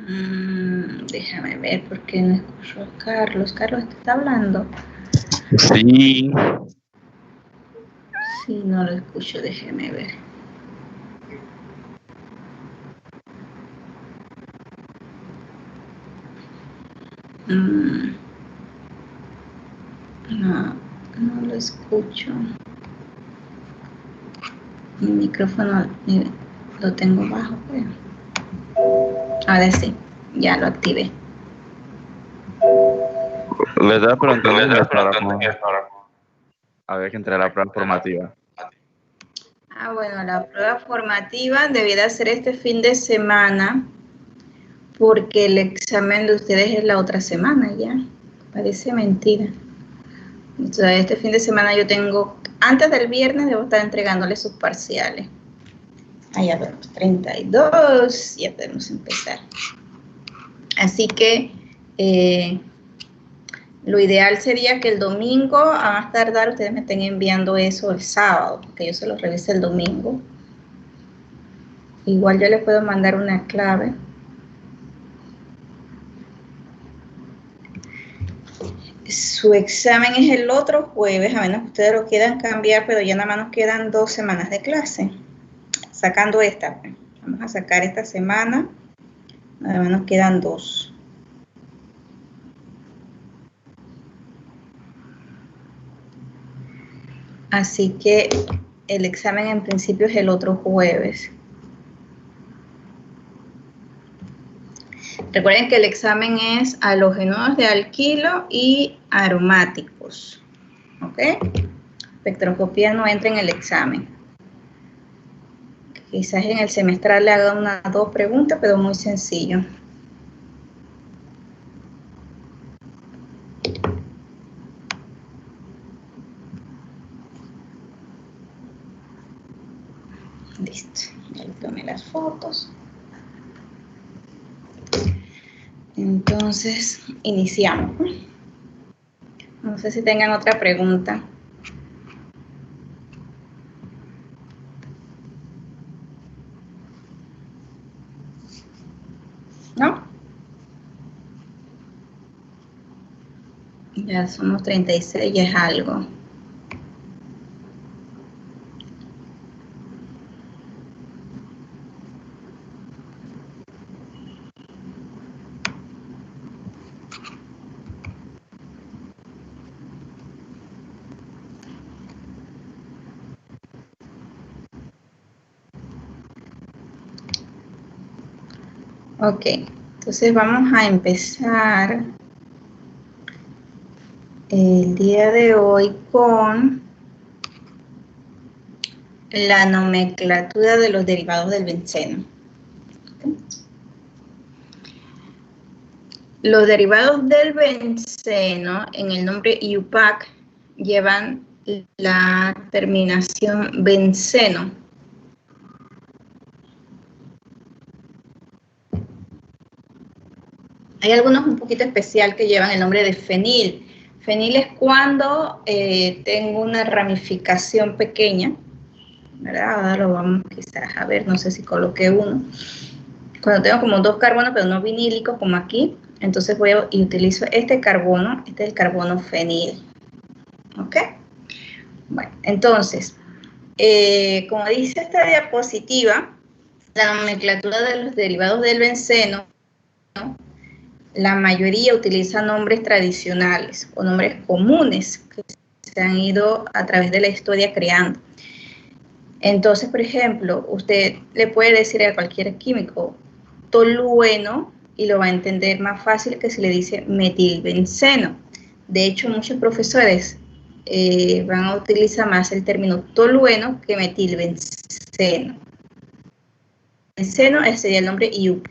Déjame ver porque no escucho a Carlos. Carlos, ¿te está hablando? Sí. Sí, no lo escucho, déjeme ver. No lo escucho. Mi micrófono lo tengo bajo, pues. Ahora sí, ya lo activé. Le estaba preguntando si estaba a ver que entre la prueba formativa. Bueno, la prueba formativa debiera ser este fin de semana porque el examen de ustedes es la otra semana ya. Parece mentira. Entonces, este fin de semana yo tengo, antes del viernes debo estar entregándole sus parciales. Ya vemos, 32, ya podemos empezar. Así que lo ideal sería que el domingo, a más tardar, ustedes me estén enviando eso el sábado, porque yo se lo revise el domingo. Igual yo les puedo mandar una clave. Su examen es el otro jueves, a menos que ustedes lo quieran cambiar, pero ya nada más nos quedan 2 semanas de clase. Sacando esta, vamos a sacar esta semana, nada más nos quedan 2. Así que el examen en principio es el otro jueves. Recuerden que el examen es halogenodos de alquilo y aromáticos. ¿Ok? Espectroscopía no entra en el examen. Quizás en el semestral le hagan 1 o 2 preguntas, pero muy sencillo. Listo, ya le tomé las fotos. Entonces, iniciamos. No sé si tengan otra pregunta. ¿No? Ya somos 36, ya es algo. Ok, entonces vamos a empezar el día de hoy con la nomenclatura de los derivados del benceno. Los derivados del benceno en el nombre IUPAC llevan la terminación benceno. Hay algunos un poquito especial que llevan el nombre de fenil. Fenil es cuando tengo una ramificación pequeña, ¿verdad? Ahora lo vamos quizás a ver, no sé si coloqué uno. Cuando tengo como 2 carbonos, pero no vinílicos como aquí, entonces voy y utilizo este carbono, este es el carbono fenil. ¿Ok? Bueno, entonces, como dice esta diapositiva, la nomenclatura de los derivados del benceno, la mayoría utiliza nombres tradicionales o nombres comunes que se han ido a través de la historia creando. Entonces, por ejemplo, usted le puede decir a cualquier químico tolueno y lo va a entender más fácil que si le dice metilbenceno. De hecho, muchos profesores van a utilizar más el término tolueno que metilbenceno. Benceno sería el nombre IU,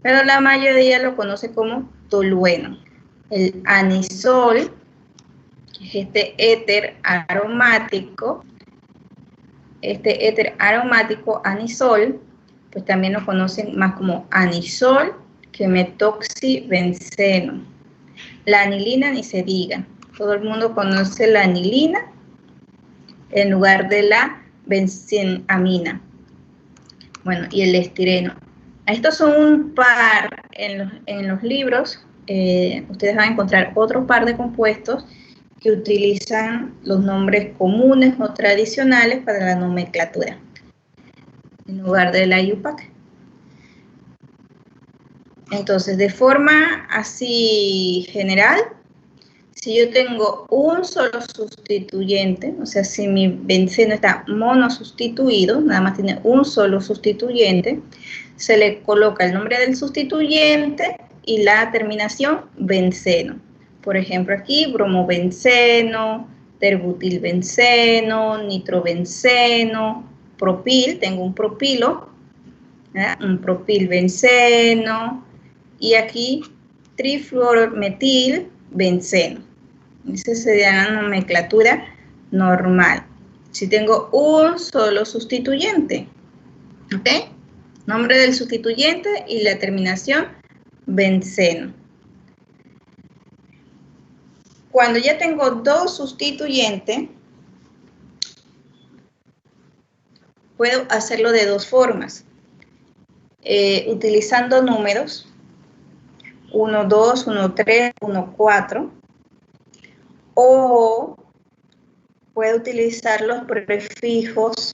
pero la mayoría lo conoce como tolueno. El anisol, que es este éter aromático, anisol, pues también lo conocen más como anisol que metoxibenceno. La anilina ni se diga, todo el mundo conoce la anilina en lugar de la benzenamina. Bueno, y el estireno. Estos son un par en los libros. Ustedes van a encontrar otro par de compuestos que utilizan los nombres comunes o tradicionales para la nomenclatura, en lugar de la IUPAC. Entonces, de forma así general, si yo tengo un solo sustituyente, o sea, si mi benceno está monosustituido, nada más tiene un solo sustituyente, se le coloca el nombre del sustituyente y la terminación benceno. Por ejemplo, aquí bromobenceno, terbutilbenceno, nitrobenceno, propil, tengo un propilo, ¿verdad? Un propilbenceno, y aquí trifluorometilbenceno. Esa sería la nomenclatura normal. Si tengo un solo sustituyente, ¿ok? Nombre del sustituyente y la terminación benceno. Cuando ya tengo dos sustituyentes, puedo hacerlo de dos formas. Utilizando números 1, 2, 1, 3, 1, 4, o puedo utilizar los prefijos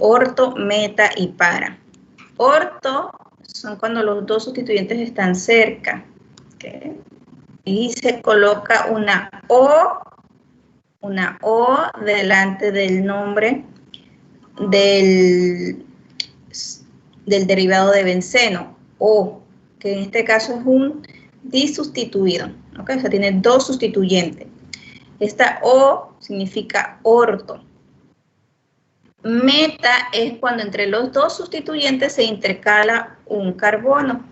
orto, meta y para. Orto son cuando los dos sustituyentes están cerca, ¿okay? Y se coloca una O delante del nombre del derivado de benceno, O, que en este caso es un disustituido, ¿okay? O sea, tiene dos sustituyentes. Esta O significa orto. Meta es cuando entre los dos sustituyentes se intercala un carbono.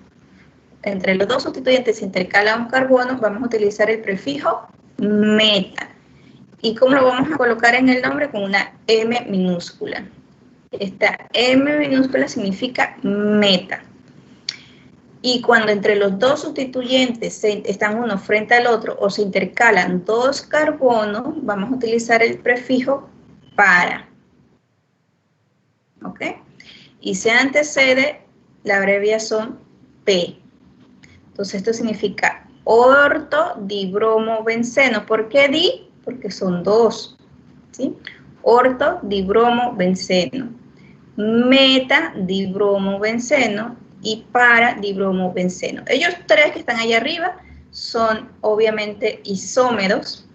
Entre los dos sustituyentes se intercala un carbono, vamos a utilizar el prefijo meta. ¿Y cómo lo vamos a colocar en el nombre? Con una M minúscula. Esta M minúscula significa meta. Y cuando entre los dos sustituyentes están uno frente al otro o se intercalan dos carbonos, vamos a utilizar el prefijo para. ¿Ok? Y se antecede la abreviación P. Entonces esto significa ortodibromobenceno. ¿Por qué di? Porque son dos, ¿sí? Ortodibromobenceno, metadibromobenceno y paradibromobenceno. Ellos tres que están allá arriba son obviamente isómeros.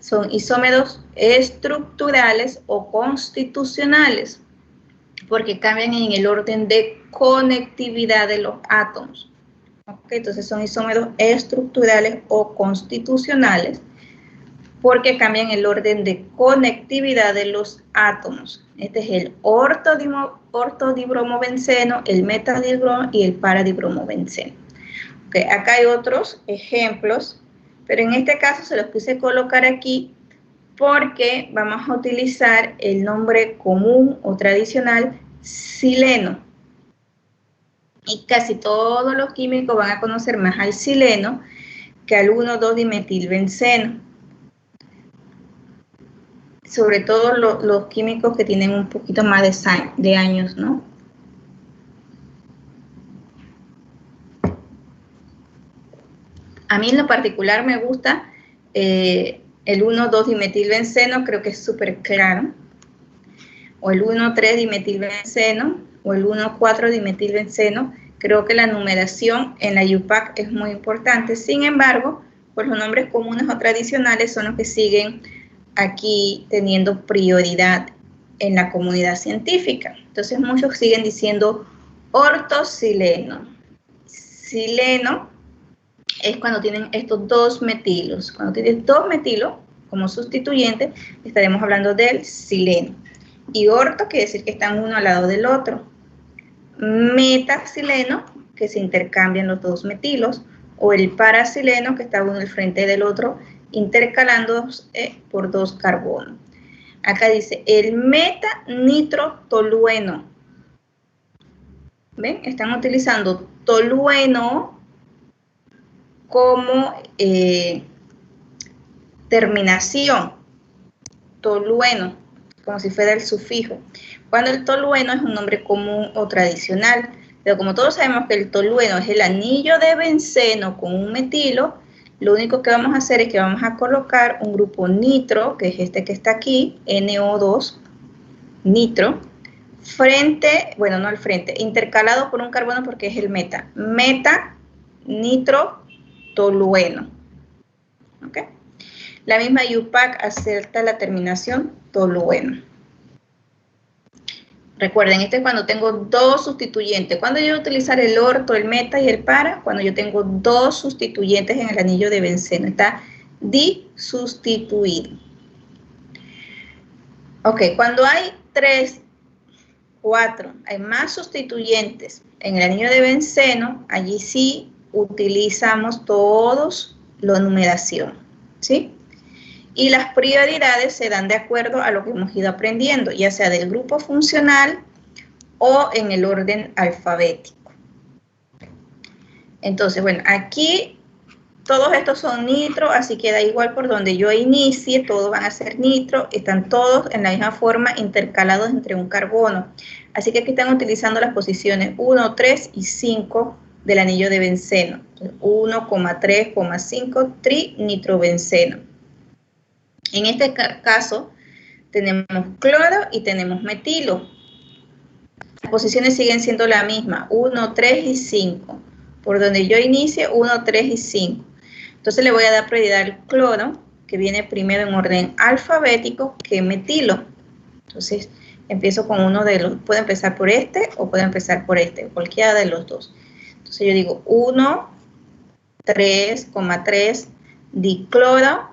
Son isómeros estructurales o constitucionales, porque cambian en el orden de conectividad de los átomos. ¿Okay? Entonces son isómeros estructurales o constitucionales porque cambian el orden de conectividad de los átomos. Este es el ortodibromobenceno, el metadibromo y el paradibromobenceno. Okay, acá hay otros ejemplos, pero en este caso se los quise colocar aquí porque vamos a utilizar el nombre común o tradicional sileno. Y casi todos los químicos van a conocer más al sileno que al 1,2-dimetilbenceno. Sobre todo los químicos que tienen un poquito más de años, ¿no? A mí en lo particular me gusta el 1,2-dimetilbenceno, creo que es súper claro. O el 1,3-dimetilbenceno, o el 1,4-dimetilbenceno. Creo que la numeración en la IUPAC es muy importante. Sin embargo, pues los nombres comunes o tradicionales son los que siguen aquí teniendo prioridad en la comunidad científica. Entonces muchos siguen diciendo ortosileno. Sileno es cuando tienen estos dos metilos. Cuando tienes dos metilos como sustituyente, estaremos hablando del sileno. Y orto quiere decir que están uno al lado del otro. Metasileno, que se intercambian los dos metilos, o el parasileno, que está uno al frente del otro, intercalándose por dos carbonos. Acá dice el metanitrotolueno. ¿Ven? Están utilizando tolueno como terminación. Tolueno. como si fuera el sufijo. Cuando el tolueno es un nombre común o tradicional, pero como todos sabemos que el tolueno es el anillo de benceno con un metilo, lo único que vamos a hacer es que vamos a colocar un grupo nitro, que es este que está aquí, NO2, nitro, frente, bueno, no al frente, intercalado por un carbono porque es el meta. Meta, nitro, tolueno. ¿Ok? La misma IUPAC acepta la terminación tolueno. Recuerden, esto es cuando tengo dos sustituyentes. Cuando yo voy a utilizar el orto, el meta y el para, cuando yo tengo dos sustituyentes en el anillo de benceno. Está disustituido. Ok, cuando hay 3, 4, hay más sustituyentes en el anillo de benceno, allí sí utilizamos todos la numeración, ¿sí? Y las prioridades se dan de acuerdo a lo que hemos ido aprendiendo, ya sea del grupo funcional o en el orden alfabético. Entonces, bueno, aquí todos estos son nitro, así que da igual por donde yo inicie, todos van a ser nitro, están todos en la misma forma intercalados entre un carbono. Así que aquí están utilizando las posiciones 1, 3 y 5 del anillo de benceno. 1,3,5 trinitrobenceno. En este caso tenemos cloro y tenemos metilo. Las posiciones siguen siendo la misma, 1, 3 y 5. Por donde yo inicie, 1, 3 y 5. Entonces le voy a dar prioridad al cloro, que viene primero en orden alfabético que metilo. Entonces empiezo con uno de los, puedo empezar por este o puedo empezar por este, cualquiera de los dos. Entonces yo digo 1, 3,3 dicloro,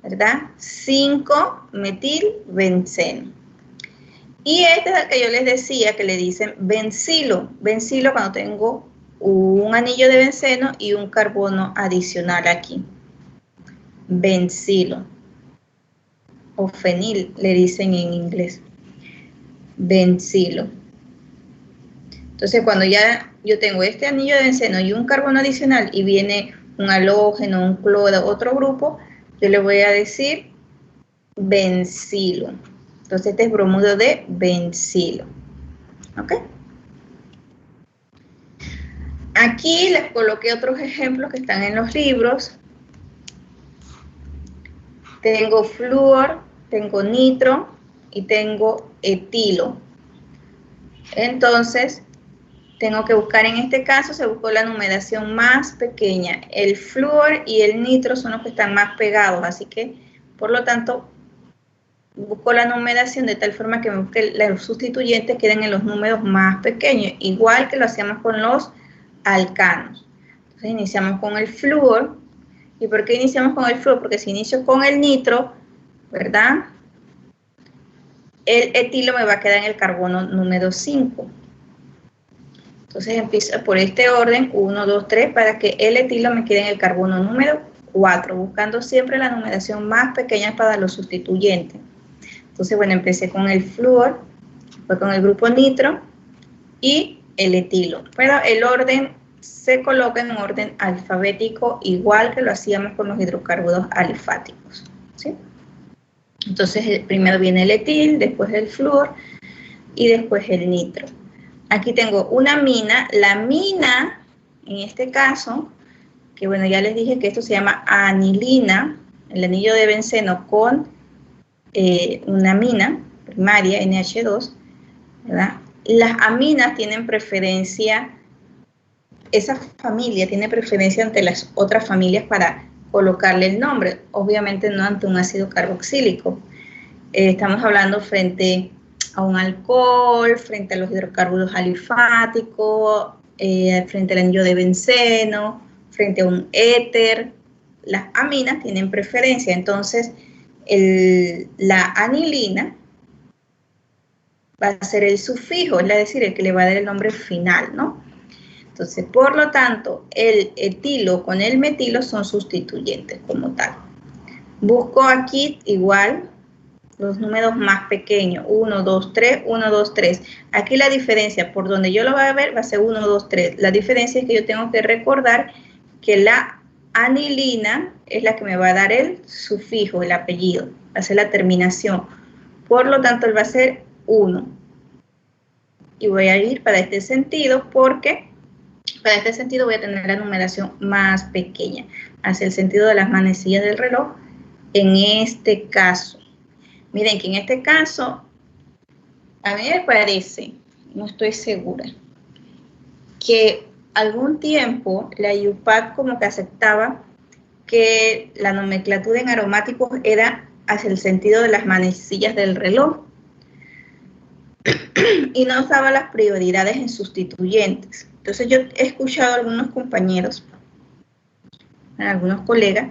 ¿verdad? 5 metilbenceno. Y este es el que yo les decía que le dicen bencilo. Bencilo cuando tengo un anillo de benceno y un carbono adicional aquí. Bencilo. O fenil le dicen en inglés. Bencilo. Entonces cuando ya yo tengo este anillo de benceno y un carbono adicional y viene un halógeno, un cloro, otro grupo, yo le voy a decir bencilo. Entonces este es bromuro de bencilo. ¿Ok? Aquí les coloqué otros ejemplos que están en los libros. Tengo flúor, tengo nitro y tengo etilo. Entonces, tengo que buscar, en este caso se buscó la numeración más pequeña. El flúor y el nitro son los que están más pegados, así que, por lo tanto, busco la numeración de tal forma que los sustituyentes queden en los números más pequeños, igual que lo hacíamos con los alcanos. Entonces iniciamos con el flúor. ¿Y por qué iniciamos con el flúor? Porque si inicio con el nitro, ¿verdad? El etilo me va a quedar en el carbono número 5. Entonces empiezo por este orden, 1, 2, 3, para que el etilo me quede en el carbono número 4, buscando siempre la numeración más pequeña para los sustituyentes. Entonces, bueno, empecé con el flúor, fue con el grupo nitro y el etilo. Pero el orden se coloca en orden alfabético, igual que lo hacíamos con los hidrocarburos alifáticos, ¿sí? Entonces, primero viene el etil, después el flúor y después el nitro. Aquí tengo una mina. La mina, en este caso, que bueno, ya les dije que esto se llama anilina, el anillo de benceno con una amina primaria, NH2, ¿verdad? Las aminas tienen preferencia, esa familia tiene preferencia ante las otras familias para colocarle el nombre, obviamente no ante un ácido carboxílico. Estamos hablando frente a un alcohol, frente a los hidrocarburos alifáticos, frente al anillo de benceno, frente a un éter. Las aminas tienen preferencia, entonces la anilina va a ser el sufijo, es decir, el que le va a dar el nombre final, ¿no? Entonces, por lo tanto, el etilo con el metilo son sustituyentes como tal. Busco aquí igual los números más pequeños, 1, 2, 3, 1, 2, 3. Aquí la diferencia, por donde yo lo voy a ver, va a ser 1, 2, 3. La diferencia es que yo tengo que recordar que la anilina es la que me va a dar el sufijo, el apellido, va a ser la terminación. Por lo tanto, él va a ser 1. Y voy a ir para este sentido porque para este sentido voy a tener la numeración más pequeña, hacia el sentido de las manecillas del reloj. En este caso, miren que en este caso, a mí me parece, no estoy segura, que algún tiempo la IUPAC como que aceptaba que la nomenclatura en aromáticos era hacia el sentido de las manecillas del reloj y no usaba las prioridades en sustituyentes. Entonces yo he escuchado a algunos compañeros, a algunos colegas,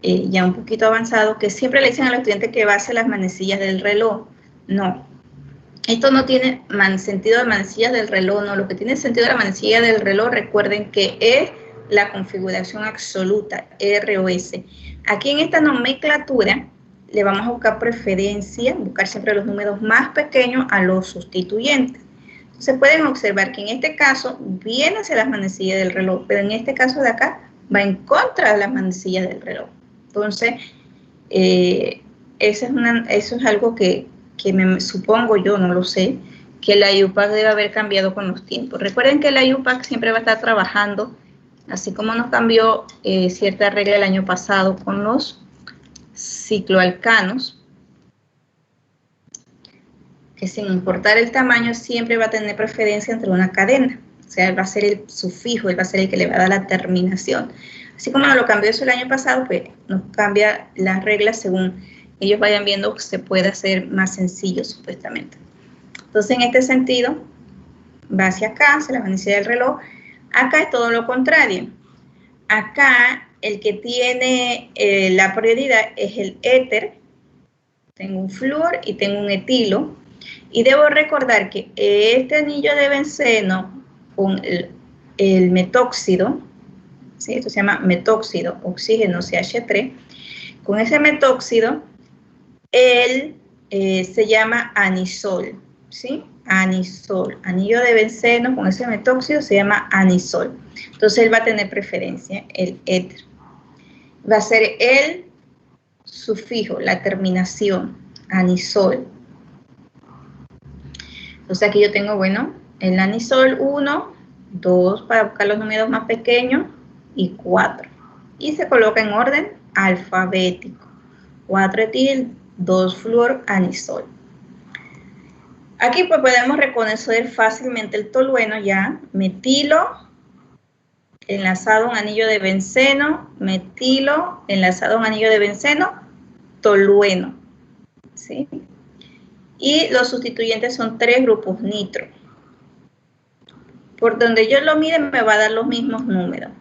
ya un poquito avanzados, que siempre le dicen a los estudiantes que base las manecillas del reloj. No, esto no tiene sentido de manecillas del reloj, no. Lo que tiene sentido de la manecilla del reloj, recuerden que es la configuración absoluta, ROS. Aquí en esta nomenclatura le vamos a buscar preferencia, buscar siempre los números más pequeños a los sustituyentes. Entonces pueden observar que en este caso viene hacia las manecillas del reloj, pero en este caso de acá va en contra de las manecillas del reloj. Entonces, eso es algo que me supongo yo, no lo sé, que la IUPAC debe haber cambiado con los tiempos. Recuerden que la IUPAC siempre va a estar trabajando, así como nos cambió cierta regla el año pasado con los cicloalcanos, que sin importar el tamaño siempre va a tener preferencia entre una cadena. O sea, él va a ser el sufijo, él va a ser el que le va a dar la terminación. Así como nos lo cambió eso el año pasado, pues nos cambia las reglas según ellos vayan viendo que se puede hacer más sencillo, supuestamente. Entonces, en este sentido, va hacia acá, hacia la manecilla del reloj. Acá es todo lo contrario. Acá, el que tiene la prioridad es el éter. Tengo un flúor y tengo un etilo. Y debo recordar que este anillo de benceno con el metóxido, ¿sí? Esto se llama metóxido, oxígeno CH3, con ese metóxido, él se llama anisol, ¿sí? Anisol, anillo de benceno con ese metóxido se llama anisol. Entonces él va a tener preferencia, el éter. Va a ser el sufijo, la terminación, anisol. Entonces aquí yo tengo, bueno, el anisol 1, 2 para buscar los números más pequeños y 4. Y se coloca en orden alfabético. 4 etil, 2 fluor, anisol. Aquí pues podemos reconocer fácilmente el tolueno ya. Metilo, enlazado a un anillo de benceno. Metilo, enlazado a un anillo de benceno. Tolueno. ¿Sí? Y los sustituyentes son 3 grupos nitro. Por donde yo lo mire me va a dar los mismos números.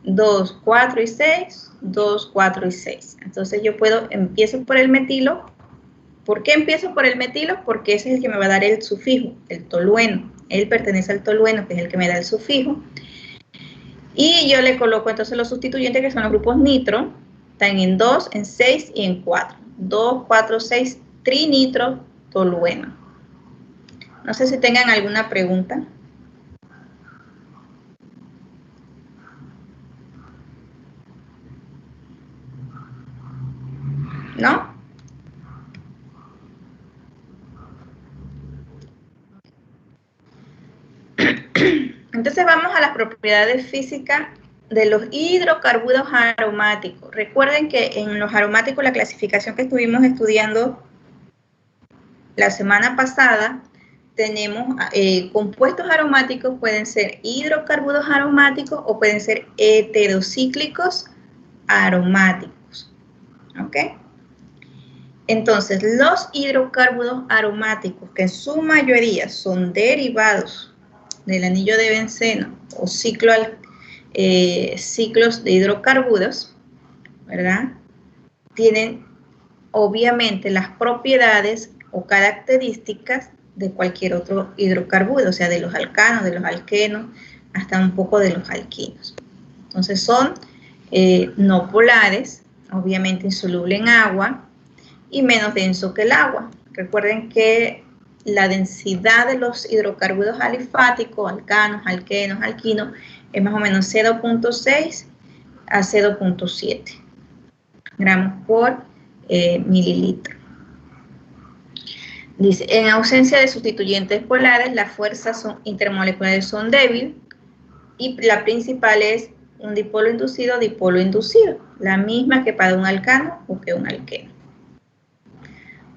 2, 4 y 6, 2, 4 y 6. Entonces yo empiezo por el metilo. ¿Por qué empiezo por el metilo? Porque ese es el que me va a dar el sufijo, el tolueno. Él pertenece al tolueno, que es el que me da el sufijo. Y yo le coloco entonces los sustituyentes, que son los grupos nitro. Están en 2, en 6 y en 4. 2, 4, 6, trinitro, tolueno. No sé si tengan alguna pregunta. ¿No? Entonces vamos a las propiedades físicas de los hidrocarburos aromáticos. Recuerden que en los aromáticos, la clasificación que estuvimos estudiando la semana pasada, tenemos compuestos aromáticos, pueden ser hidrocarburos aromáticos o pueden ser heterocíclicos aromáticos. ¿Ok? Entonces, los hidrocarburos aromáticos, que en su mayoría son derivados del anillo de benceno o ciclos de hidrocarburos, ¿verdad? Tienen obviamente las propiedades o características de cualquier otro hidrocarburo, o sea, de los alcanos, de los alquenos, hasta un poco de los alquinos. Entonces son no polares, obviamente insoluble en agua y menos denso que el agua. Recuerden que la densidad de los hidrocarburos alifáticos, alcanos, alquenos, alquinos, es más o menos 0.6 a 0.7 gramos por mililitro. Dice, en ausencia de sustituyentes polares, las fuerzas intermoleculares son débiles y la principal es un dipolo inducido, la misma que para un alcano o que un alqueno.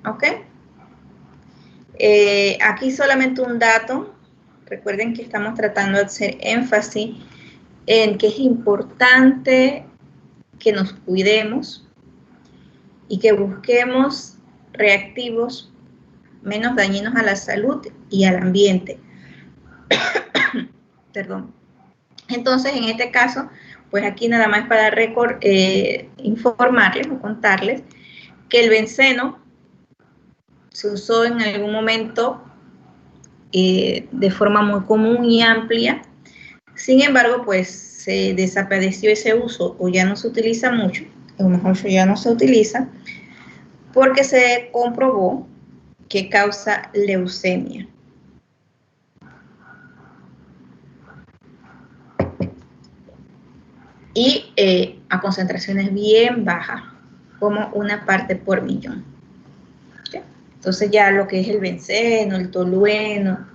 ¿Ok? Aquí solamente un dato. Recuerden que estamos tratando de hacer énfasis en que es importante que nos cuidemos y que busquemos reactivos menos dañinos a la salud y al ambiente. Perdón. Entonces, en este caso, pues aquí nada más para informarles o contarles que el benceno se usó en algún momento de forma muy común y amplia. Sin embargo, pues se desapareció ese uso o ya no se utiliza mucho, a lo mejor ya no se utiliza, porque se comprobó que causa leucemia. Y a concentraciones bien bajas, como 1 parte por millón. ¿Okay? Entonces ya lo que es el benceno, el tolueno,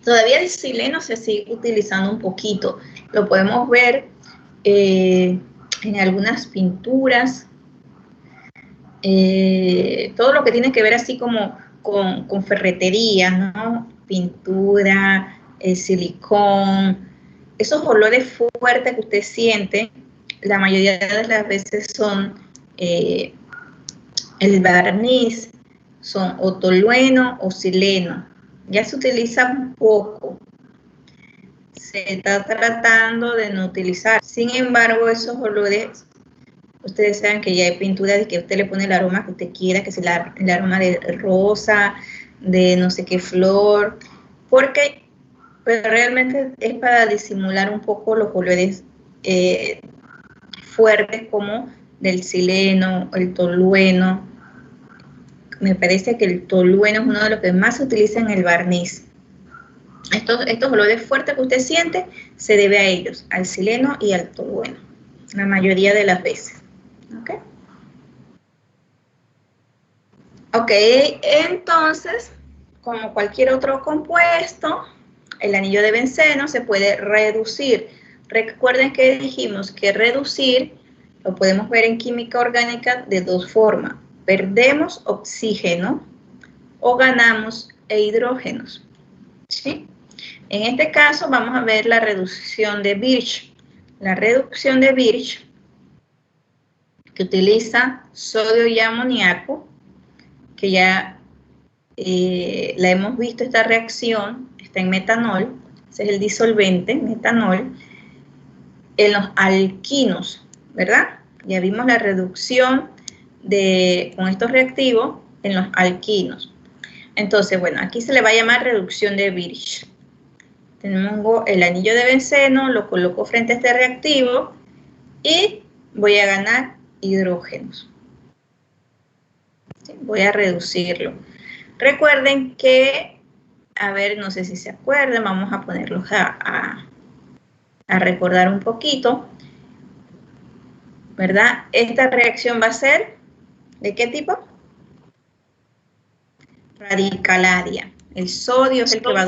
todavía el sileno se sigue utilizando un poquito. Lo podemos ver en algunas pinturas, todo lo que tiene que ver así como con ferretería, ¿no? Pintura, silicón, esos olores fuertes que usted siente, la mayoría de las veces son el barniz, son o tolueno o sileno. Ya se utiliza un poco. Se está tratando de no utilizar. Sin embargo, esos olores, ustedes saben que ya hay pinturas de que usted le pone el aroma que usted quiera, que es el aroma de rosa, de no sé qué flor, porque pero realmente es para disimular un poco los olores fuertes como del sileno, el tolueno. Me parece que el tolueno es uno de los que más se utiliza en el barniz. Estos olores fuertes que usted siente se debe a ellos, al sileno y al tolueno, la mayoría de las veces. ¿Ok? Ok, entonces, como cualquier otro compuesto, el anillo de benceno se puede reducir. Recuerden que dijimos que reducir lo podemos ver en química orgánica de 2 formas. Perdemos oxígeno o ganamos hidrógenos. ¿Sí? En este caso vamos a ver la reducción de Birch. La reducción de Birch, que utiliza sodio y amoníaco, que ya la hemos visto esta reacción, está en metanol, ese es el disolvente, metanol, en los alquinos, ¿verdad? Ya vimos la reducción con estos reactivos en los alquinos. Entonces, bueno, aquí se le va a llamar reducción de Birch. Tengo el anillo de benceno, lo coloco frente a este reactivo y voy a ganar hidrógenos. ¿Sí? Voy a reducirlo. Recuerden que, a ver, no sé si se acuerdan, vamos a ponerlos a recordar un poquito, ¿verdad? Esta reacción va a ser, ¿de qué tipo? Radicalaria. El sodio es el que va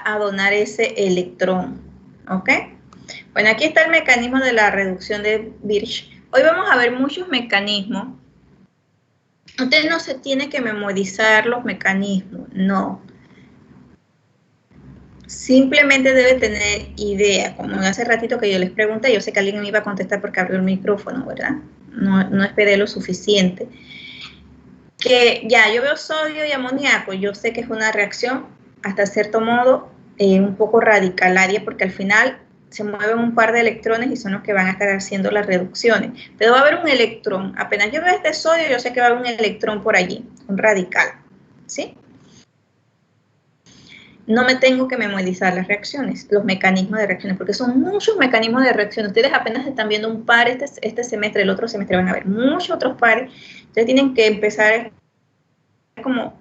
a donar ese electrón, ¿ok? Bueno, aquí está el mecanismo de la reducción de Birch. Hoy vamos a ver muchos mecanismos. Usted no se tiene que memorizar los mecanismos, no. Simplemente debe tener idea, como hace ratito que yo les pregunté, yo sé que alguien me iba a contestar porque abrió el micrófono, ¿verdad? No esperé lo suficiente. Que ya, yo veo sodio y amoníaco, yo sé que es una reacción, hasta cierto modo, un poco radicalaria, porque al final se mueven un par de electrones y son los que van a estar haciendo las reducciones. Pero va a haber un electrón, apenas yo veo este sodio, yo sé que va a haber un electrón por allí, un radical, ¿sí? No me tengo que memorizar las reacciones, los mecanismos de reacciones, porque son muchos mecanismos de reacción. Ustedes apenas están viendo un par este semestre, el otro semestre van a ver muchos otros pares. Ustedes tienen que empezar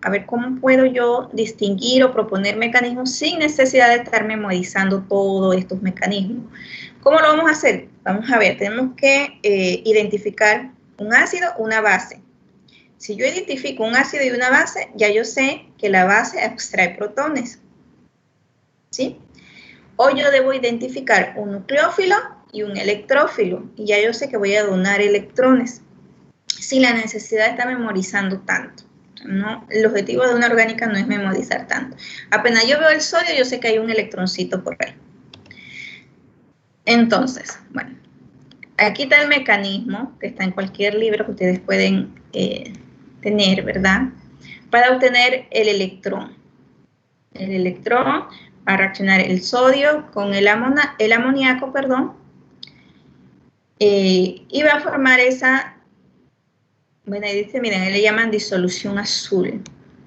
a ver cómo puedo yo distinguir o proponer mecanismos sin necesidad de estar memorizando todos estos mecanismos. ¿Cómo lo vamos a hacer? Vamos a ver, tenemos que identificar un ácido, una base. Si yo identifico un ácido y una base, ya yo sé que la base extrae protones, ¿sí? O yo debo identificar un nucleófilo y un electrófilo, y ya yo sé que voy a donar electrones, sin la necesidad de estar memorizando tanto. ¿No? El objetivo de una orgánica no es memorizar tanto. Apenas yo veo el sodio, yo sé que hay un electroncito por ahí. Entonces, bueno, aquí está el mecanismo, que está en cualquier libro que ustedes pueden tener, ¿verdad? Para obtener el electrón. El electrón va a reaccionar el sodio con el amoníaco, perdón, y va a formar esa, bueno, ahí dice, miren, le llaman disolución azul.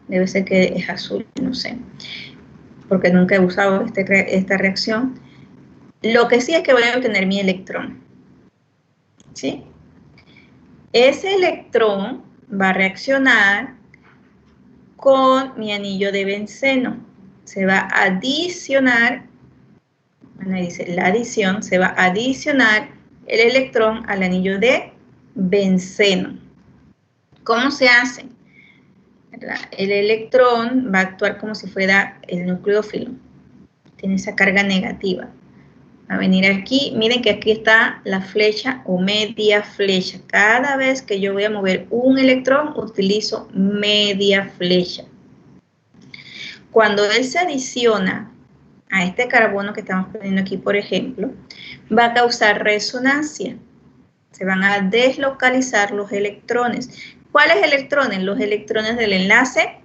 Debe ser que es azul, no sé, porque nunca he usado esta reacción. Lo que sí es que voy a obtener mi electrón, ¿sí? Ese electrón va a reaccionar con mi anillo de benceno. Se va a adicionar, bueno, ahí dice la adición, se va a adicionar el electrón al anillo de benceno. ¿Cómo se hace? El electrón va a actuar como si fuera el nucleófilo. Tiene esa carga negativa. Va a venir aquí, miren que aquí está la flecha o media flecha. Cada vez que yo voy a mover un electrón, utilizo media flecha. Cuando él se adiciona a este carbono que estamos poniendo aquí, por ejemplo, va a causar resonancia. Se van a deslocalizar los electrones. ¿Cuáles electrones? Los electrones del enlace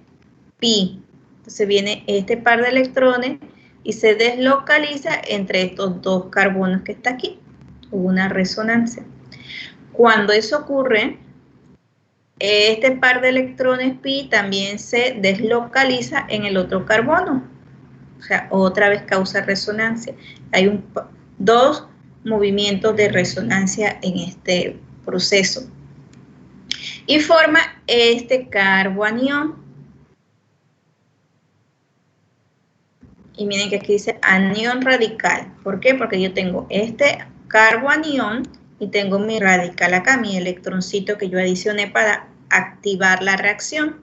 pi. Entonces viene este par de electrones y se deslocaliza entre estos dos carbonos que está aquí. Hubo una resonancia. Cuando eso ocurre, este par de electrones pi también se deslocaliza en el otro carbono. O sea, otra vez causa resonancia. Hay dos movimientos de resonancia en este proceso. Y forma este carboanión. Y miren que aquí dice anión radical. ¿Por qué? Porque yo tengo este carboanión y tengo mi radical acá, mi electroncito que yo adicioné para activar la reacción.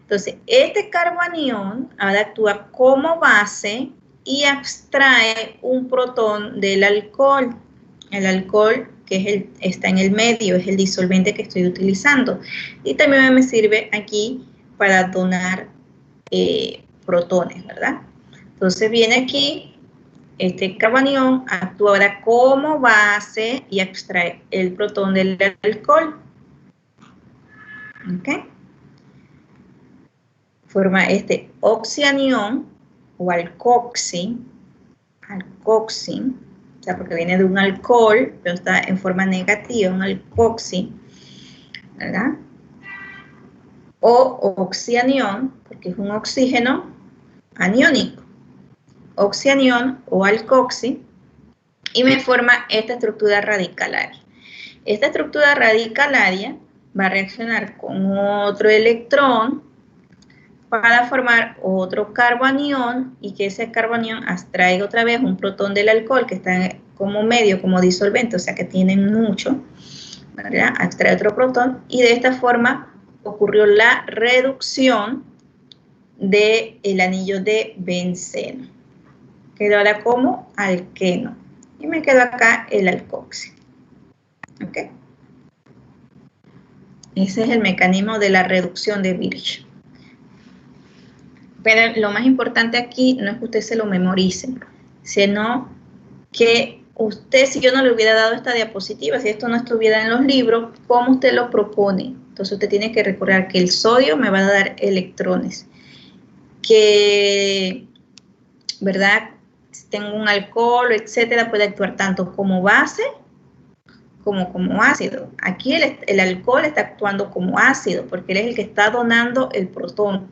Entonces, este carboanión ahora actúa como base y abstrae un protón del alcohol. El alcohol que está en el medio, es el disolvente que estoy utilizando. Y también me sirve aquí para donar protones, ¿verdad? Entonces viene aquí, este carbanión actúa ahora como base y extrae el protón del alcohol. ¿Ok? Forma este oxianión o alcoxi, o sea, porque viene de un alcohol, pero está en forma negativa, un alcoxi, ¿verdad? O oxianión, porque es un oxígeno aniónico. Oxianión o alcoxi, y me forma esta estructura radicalaria. Esta estructura radicalaria va a reaccionar con otro electrón para formar otro carbanión y que ese carbanión abstraiga otra vez un protón del alcohol que está como medio, como disolvente, o sea que tienen mucho, ¿verdad? Abstrae otro protón y de esta forma ocurrió la reducción del anillo de benceno. Quedó ahora como alqueno. Y me quedó acá el alcoxi. ¿Ok? Ese es el mecanismo de la reducción de Birch. Pero lo más importante aquí no es que usted se lo memorice, sino que usted, si yo no le hubiera dado esta diapositiva, si esto no estuviera en los libros, ¿cómo usted lo propone? Entonces usted tiene que recordar que el sodio me va a dar electrones. Que, ¿verdad? Si tengo un alcohol, etcétera, puede actuar tanto como base como ácido. Aquí el alcohol está actuando como ácido porque él es el que está donando el protón.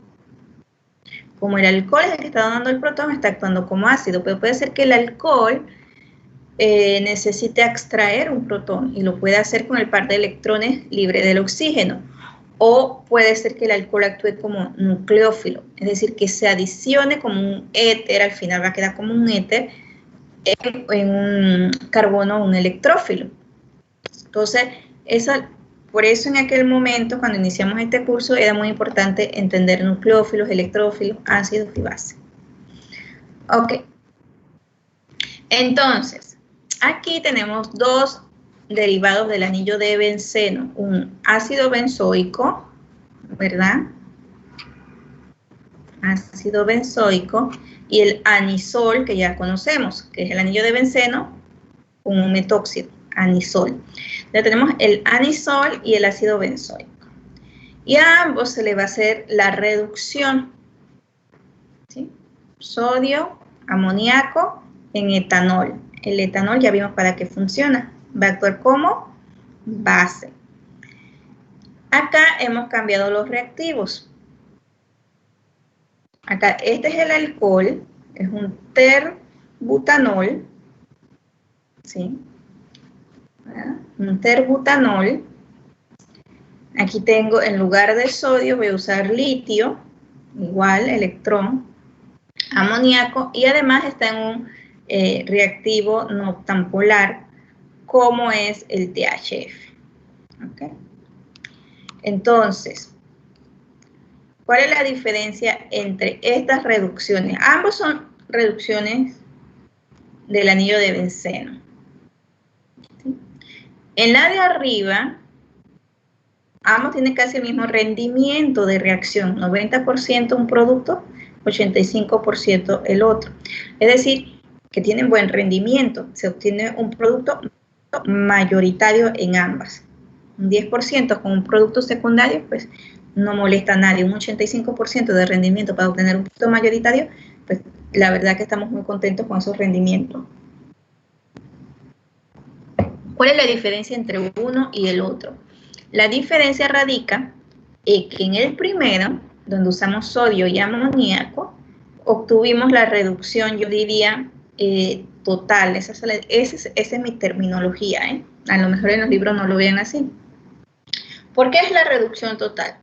Como el alcohol es el que está donando el protón, está actuando como ácido, pero puede ser que el alcohol necesite extraer un protón y lo puede hacer con el par de electrones libre del oxígeno. O puede ser que el alcohol actúe como nucleófilo, es decir, que se adicione como un éter, al final va a quedar como un éter en un carbono, un electrófilo. Entonces, esa Por eso en aquel momento, cuando iniciamos este curso, era muy importante entender nucleófilos, electrófilos, ácidos y bases. Ok. Entonces, aquí tenemos dos derivados del anillo de benceno, un ácido benzoico, ¿verdad? Ácido benzoico, y el anisol, que ya conocemos, que es el anillo de benceno con un metóxido, anisol. Ya tenemos el anisol y el ácido benzoico. Y a ambos se le va a hacer la reducción, ¿sí? Sodio, amoníaco en etanol. El etanol ya vimos para qué funciona. Va a actuar como base. Acá hemos cambiado los reactivos. Acá, este es el alcohol, es un terbutanol, ¿sí? Un terbutanol. Aquí tengo, en lugar de sodio, voy a usar litio, igual, electrón, amoníaco, y además está en un reactivo no tan polar, como es el THF. ¿Okay? Entonces, ¿cuál es la diferencia entre estas reducciones? Ambos son reducciones del anillo de benceno. ¿Sí? En la de arriba, ambos tienen casi el mismo rendimiento de reacción, 90% un producto, 85% el otro. Es decir, que tienen buen rendimiento, se obtiene un producto mayoritario en ambas. Un 10% con un producto secundario, pues no molesta a nadie. Un 85% de rendimiento para obtener un producto mayoritario, pues la verdad que estamos muy contentos con esos rendimientos. ¿Cuál es la diferencia entre uno y el otro? La diferencia radica en que en el primero, donde usamos sodio y amoníaco, obtuvimos la reducción, yo diría, total. Esa es mi terminología, ¿eh? A lo mejor en los libros no lo vean así. ¿Por qué es la reducción total?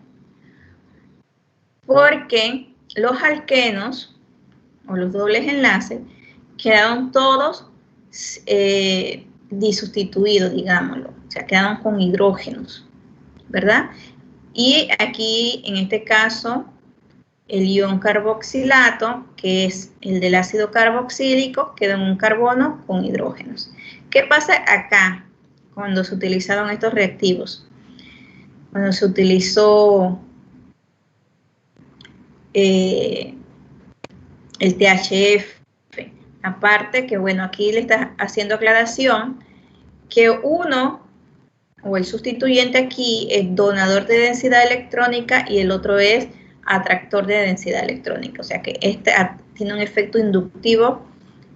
Porque los alquenos, o los dobles enlaces, quedaron todos disustituidos, digámoslo. O sea, quedaron con hidrógenos, ¿verdad? Y aquí, en este caso, el ion carboxilato, que es el del ácido carboxílico, quedó en un carbono con hidrógenos. ¿Qué pasa acá cuando se utilizaron estos reactivos? Cuando se utilizó el THF. Aparte que, bueno, aquí le está haciendo aclaración que uno, o el sustituyente aquí, es donador de densidad electrónica y el otro es atractor de densidad electrónica. O sea que este tiene un efecto inductivo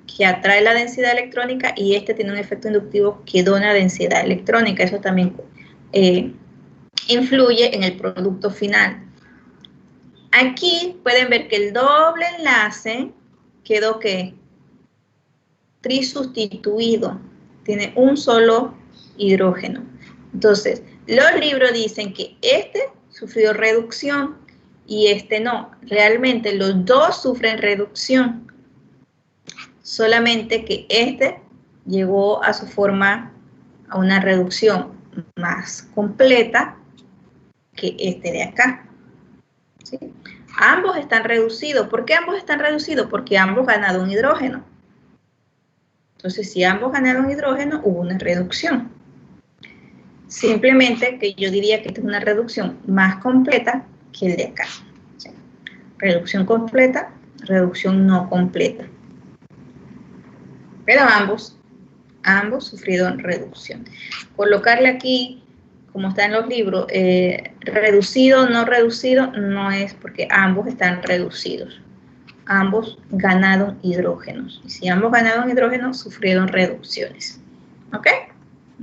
que atrae la densidad electrónica y este tiene un efecto inductivo que dona densidad electrónica. Eso también influye en el producto final. Aquí pueden ver que el doble enlace quedó ¿qué? Trisustituido. Tiene un solo hidrógeno. Entonces, los libros dicen que este sufrió reducción y este no. Realmente los dos sufren reducción. Solamente que este llegó a su forma, a una reducción más completa que este de acá. ¿Sí? Ambos están reducidos. ¿Por qué ambos están reducidos? Porque ambos ganaron un hidrógeno. Entonces, si ambos ganaron hidrógeno, hubo una reducción. Simplemente que yo diría que esta es una reducción más completa que el de acá. ¿Sí? Reducción completa, reducción no completa. Pero ambos sufrieron reducción. Colocarle aquí, como está en los libros, reducido, no es porque ambos están reducidos. Ambos ganaron hidrógenos. Y si ambos ganaron hidrógenos, sufrieron reducciones. ¿Ok?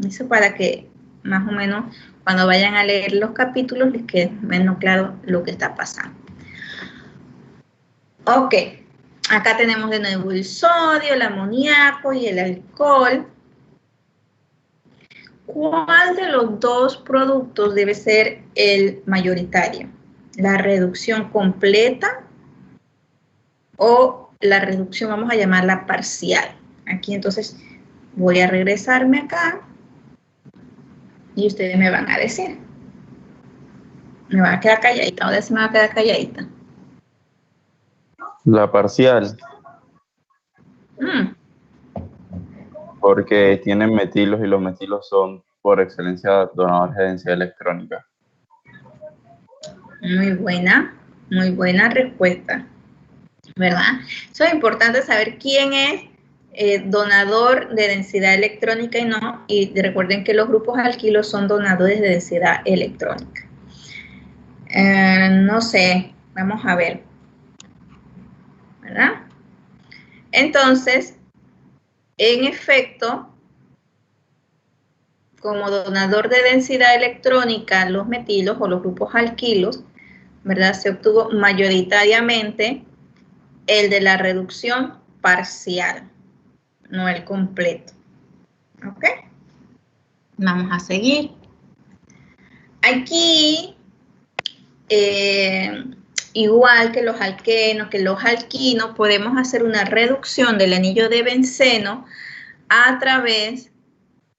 Eso para que más o menos cuando vayan a leer los capítulos les quede menos claro lo que está pasando. Ok. Acá tenemos de nuevo el sodio, el amoníaco y el alcohol. ¿Cuál de los dos productos debe ser el mayoritario? ¿La reducción completa o la reducción, vamos a llamarla parcial? Aquí entonces voy a regresarme acá y ustedes me van a decir. Me va a quedar calladita, ahora sí me va a quedar calladita. La parcial, Mm, porque tienen metilos y los metilos son por excelencia donadores de densidad electrónica. muy buena respuesta, ¿verdad? Eso es importante saber quién es donador de densidad electrónica y no, y recuerden que los grupos alquilos son donadores de densidad electrónica. No sé, vamos a ver, ¿verdad? Entonces, en efecto, como donador de densidad electrónica, los metilos o los grupos alquilos, ¿verdad? Se obtuvo mayoritariamente el de la reducción parcial, no el completo. ¿Ok? Vamos a seguir. Aquí, igual que los alquinos, podemos hacer una reducción del anillo de benceno a través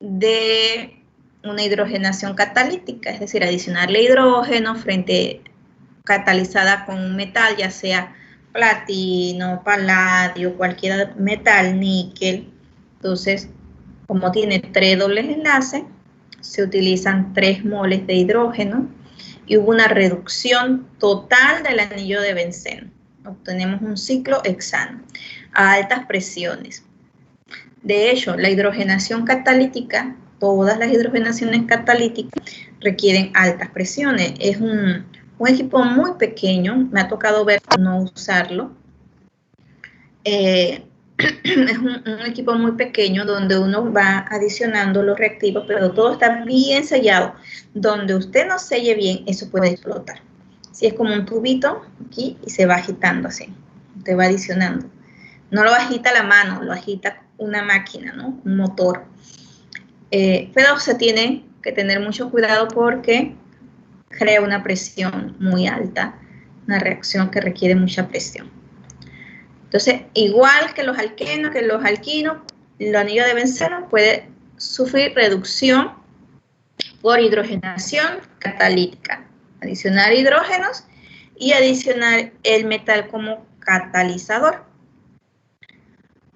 de una hidrogenación catalítica, es decir, adicionarle hidrógeno catalizada con un metal, ya sea platino, paladio, cualquier metal, níquel. Entonces, como tiene 3 dobles enlaces, se utilizan 3 moles de hidrógeno y hubo una reducción total del anillo de benceno. Obtenemos un ciclo hexano a altas presiones. De hecho, la hidrogenación catalítica, todas las hidrogenaciones catalíticas requieren altas presiones. Es un equipo muy pequeño, me ha tocado ver no usarlo. Es un equipo muy pequeño donde uno va adicionando los reactivos, pero todo está bien sellado. Donde usted no selle bien, eso puede explotar. Si es como un tubito aquí y se va agitando así, usted va adicionando. No lo agita la mano, lo agita una máquina, ¿no? Un motor. Pero se tiene que tener mucho cuidado porque crea una presión muy alta, una reacción que requiere mucha presión. Entonces, igual que los alquenos, el anillo de benceno puede sufrir reducción por hidrogenación catalítica. Adicionar hidrógenos y adicionar el metal como catalizador.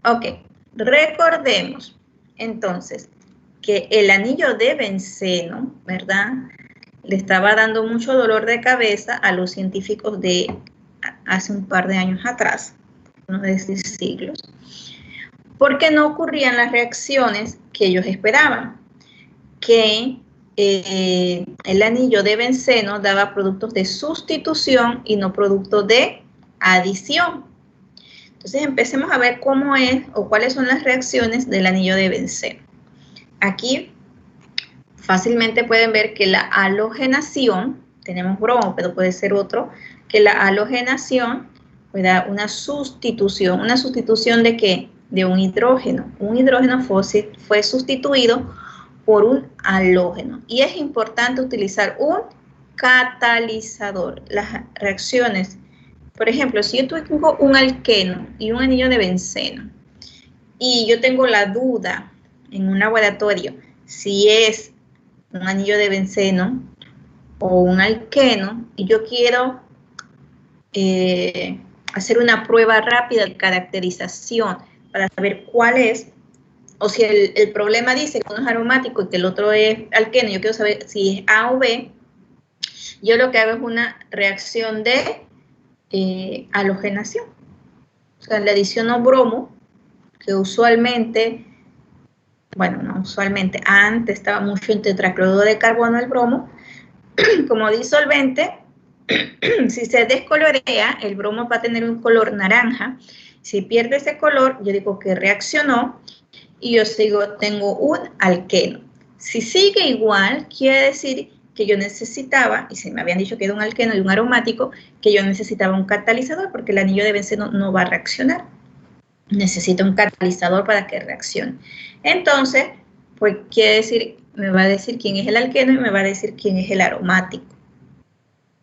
Ok, recordemos entonces que el anillo de benceno, ¿verdad?, le estaba dando mucho dolor de cabeza a los científicos de hace un par de años atrás, no decir siglos, porque no ocurrían las reacciones que ellos esperaban, que el anillo de benceno daba productos de sustitución y no productos de adición. Entonces empecemos a ver cómo es o cuáles son las reacciones del anillo de benceno. Aquí fácilmente pueden ver que la halogenación, tenemos bromo, pero puede ser otro, que la halogenación puede dar una sustitución ¿de qué? De un hidrógeno. Un hidrógeno fue sustituido por un halógeno. Y es importante utilizar un catalizador. Las reacciones, por ejemplo, si yo tengo un alqueno y un anillo de benceno, y yo tengo la duda en un laboratorio si es un anillo de benceno o un alqueno, y yo quiero hacer una prueba rápida de caracterización para saber cuál es, o si el problema dice que uno es aromático y que el otro es alqueno, yo quiero saber si es A o B, yo lo que hago es una reacción de halogenación. O sea, le adiciono bromo, que usualmente, bueno, no usualmente, antes estaba mucho en tetracloruro de carbono el bromo, como disolvente. Si se descolorea, el bromo va a tener un color naranja. Si pierde ese color, yo digo que reaccionó y yo tengo un alqueno. Si sigue igual, quiere decir que yo necesitaba, y si me habían dicho que era un alqueno y un aromático, que yo necesitaba un catalizador porque el anillo de benceno no va a reaccionar. Necesita un catalizador para que reaccione. Entonces, pues quiere decir, me va a decir quién es el alqueno y me va a decir quién es el aromático.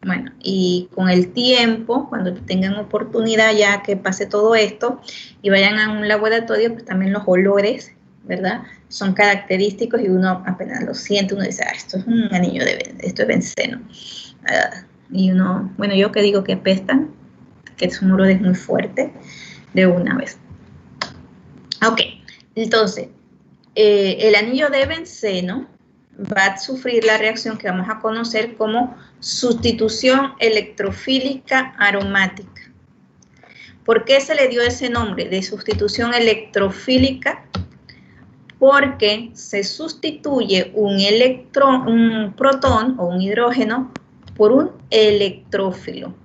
Bueno, y con el tiempo, cuando tengan oportunidad ya que pase todo esto y vayan a un laboratorio, pues también los olores, ¿verdad?, son característicos y uno apenas lo siente, uno dice, esto es un anillo esto es benceno. Y uno, bueno, yo que digo que apestan, que su olor es muy fuerte, de una vez. Ok, entonces, el anillo de benceno va a sufrir la reacción que vamos a conocer como sustitución electrofílica aromática. ¿Por qué se le dio ese nombre de sustitución electrofílica? Porque se sustituye un protón o un hidrógeno por un electrófilo.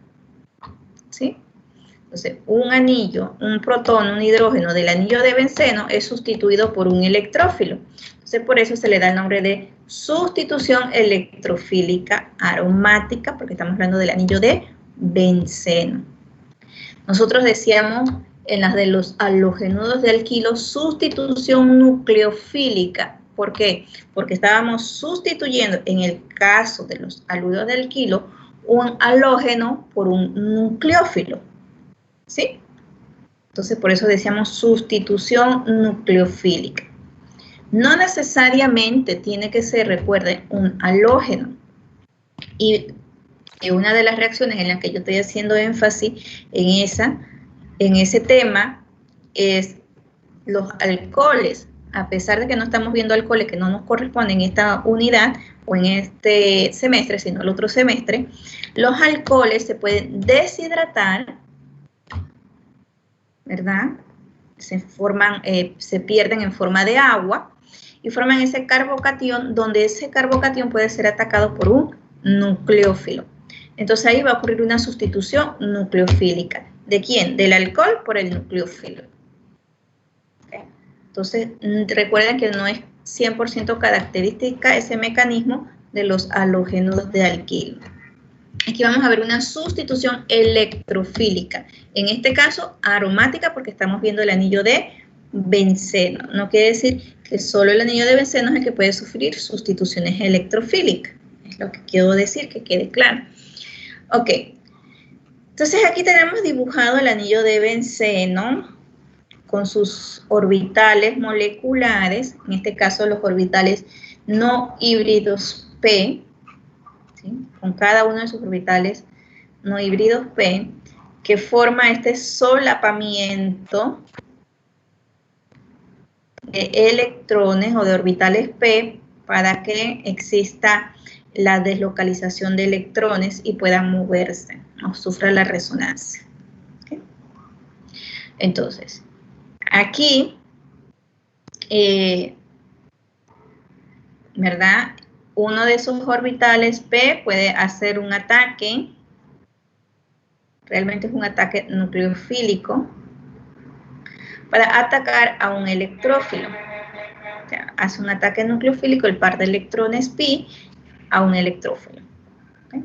¿Sí? Entonces, un anillo, un protón, un hidrógeno del anillo de benceno es sustituido por un electrófilo. Entonces, por eso se le da el nombre de sustitución electrofílica aromática, porque estamos hablando del anillo de benceno. Nosotros decíamos en las de los halogenuros de alquilo, sustitución nucleofílica. ¿Por qué? Porque estábamos sustituyendo, en el caso de los haluro de alquilo, un halógeno por un nucleófilo. ¿Sí? Entonces, por eso decíamos sustitución nucleofílica. No necesariamente tiene que ser, recuerden, un halógeno. Y una de las reacciones en las que yo estoy haciendo énfasis en ese tema es los alcoholes. A pesar de que no estamos viendo alcoholes que no nos corresponden en esta unidad o en este semestre, sino el otro semestre, los alcoholes se pueden deshidratar, ¿verdad? Se pierden en forma de agua y forman ese carbocatión, donde ese carbocatión puede ser atacado por un nucleófilo. Entonces ahí va a ocurrir una sustitución nucleofílica. ¿De quién? Del alcohol por el nucleófilo. ¿Okay? Entonces recuerden que no es 100% característica ese mecanismo de los halógenos de alquilo. Aquí vamos a ver una sustitución electrofílica, en este caso aromática, porque estamos viendo el anillo de benceno. No quiere decir que solo el anillo de benceno es el que puede sufrir sustituciones electrofílicas. Es lo que quiero decir, que quede claro. Ok, entonces aquí tenemos dibujado el anillo de benceno con sus orbitales moleculares, en este caso los orbitales no híbridos P, ¿sí? Con cada uno de sus orbitales no híbridos P, que forma este solapamiento de electrones o de orbitales P para que exista la deslocalización de electrones y puedan moverse o sufra la resonancia. ¿Okay? Entonces, aquí, ¿verdad? Uno de sus orbitales P puede hacer un ataque, realmente es un ataque nucleofílico, para atacar a un electrófilo. O sea, hace un ataque nucleofílico, el par de electrones pi, a un electrófilo. ¿Okay?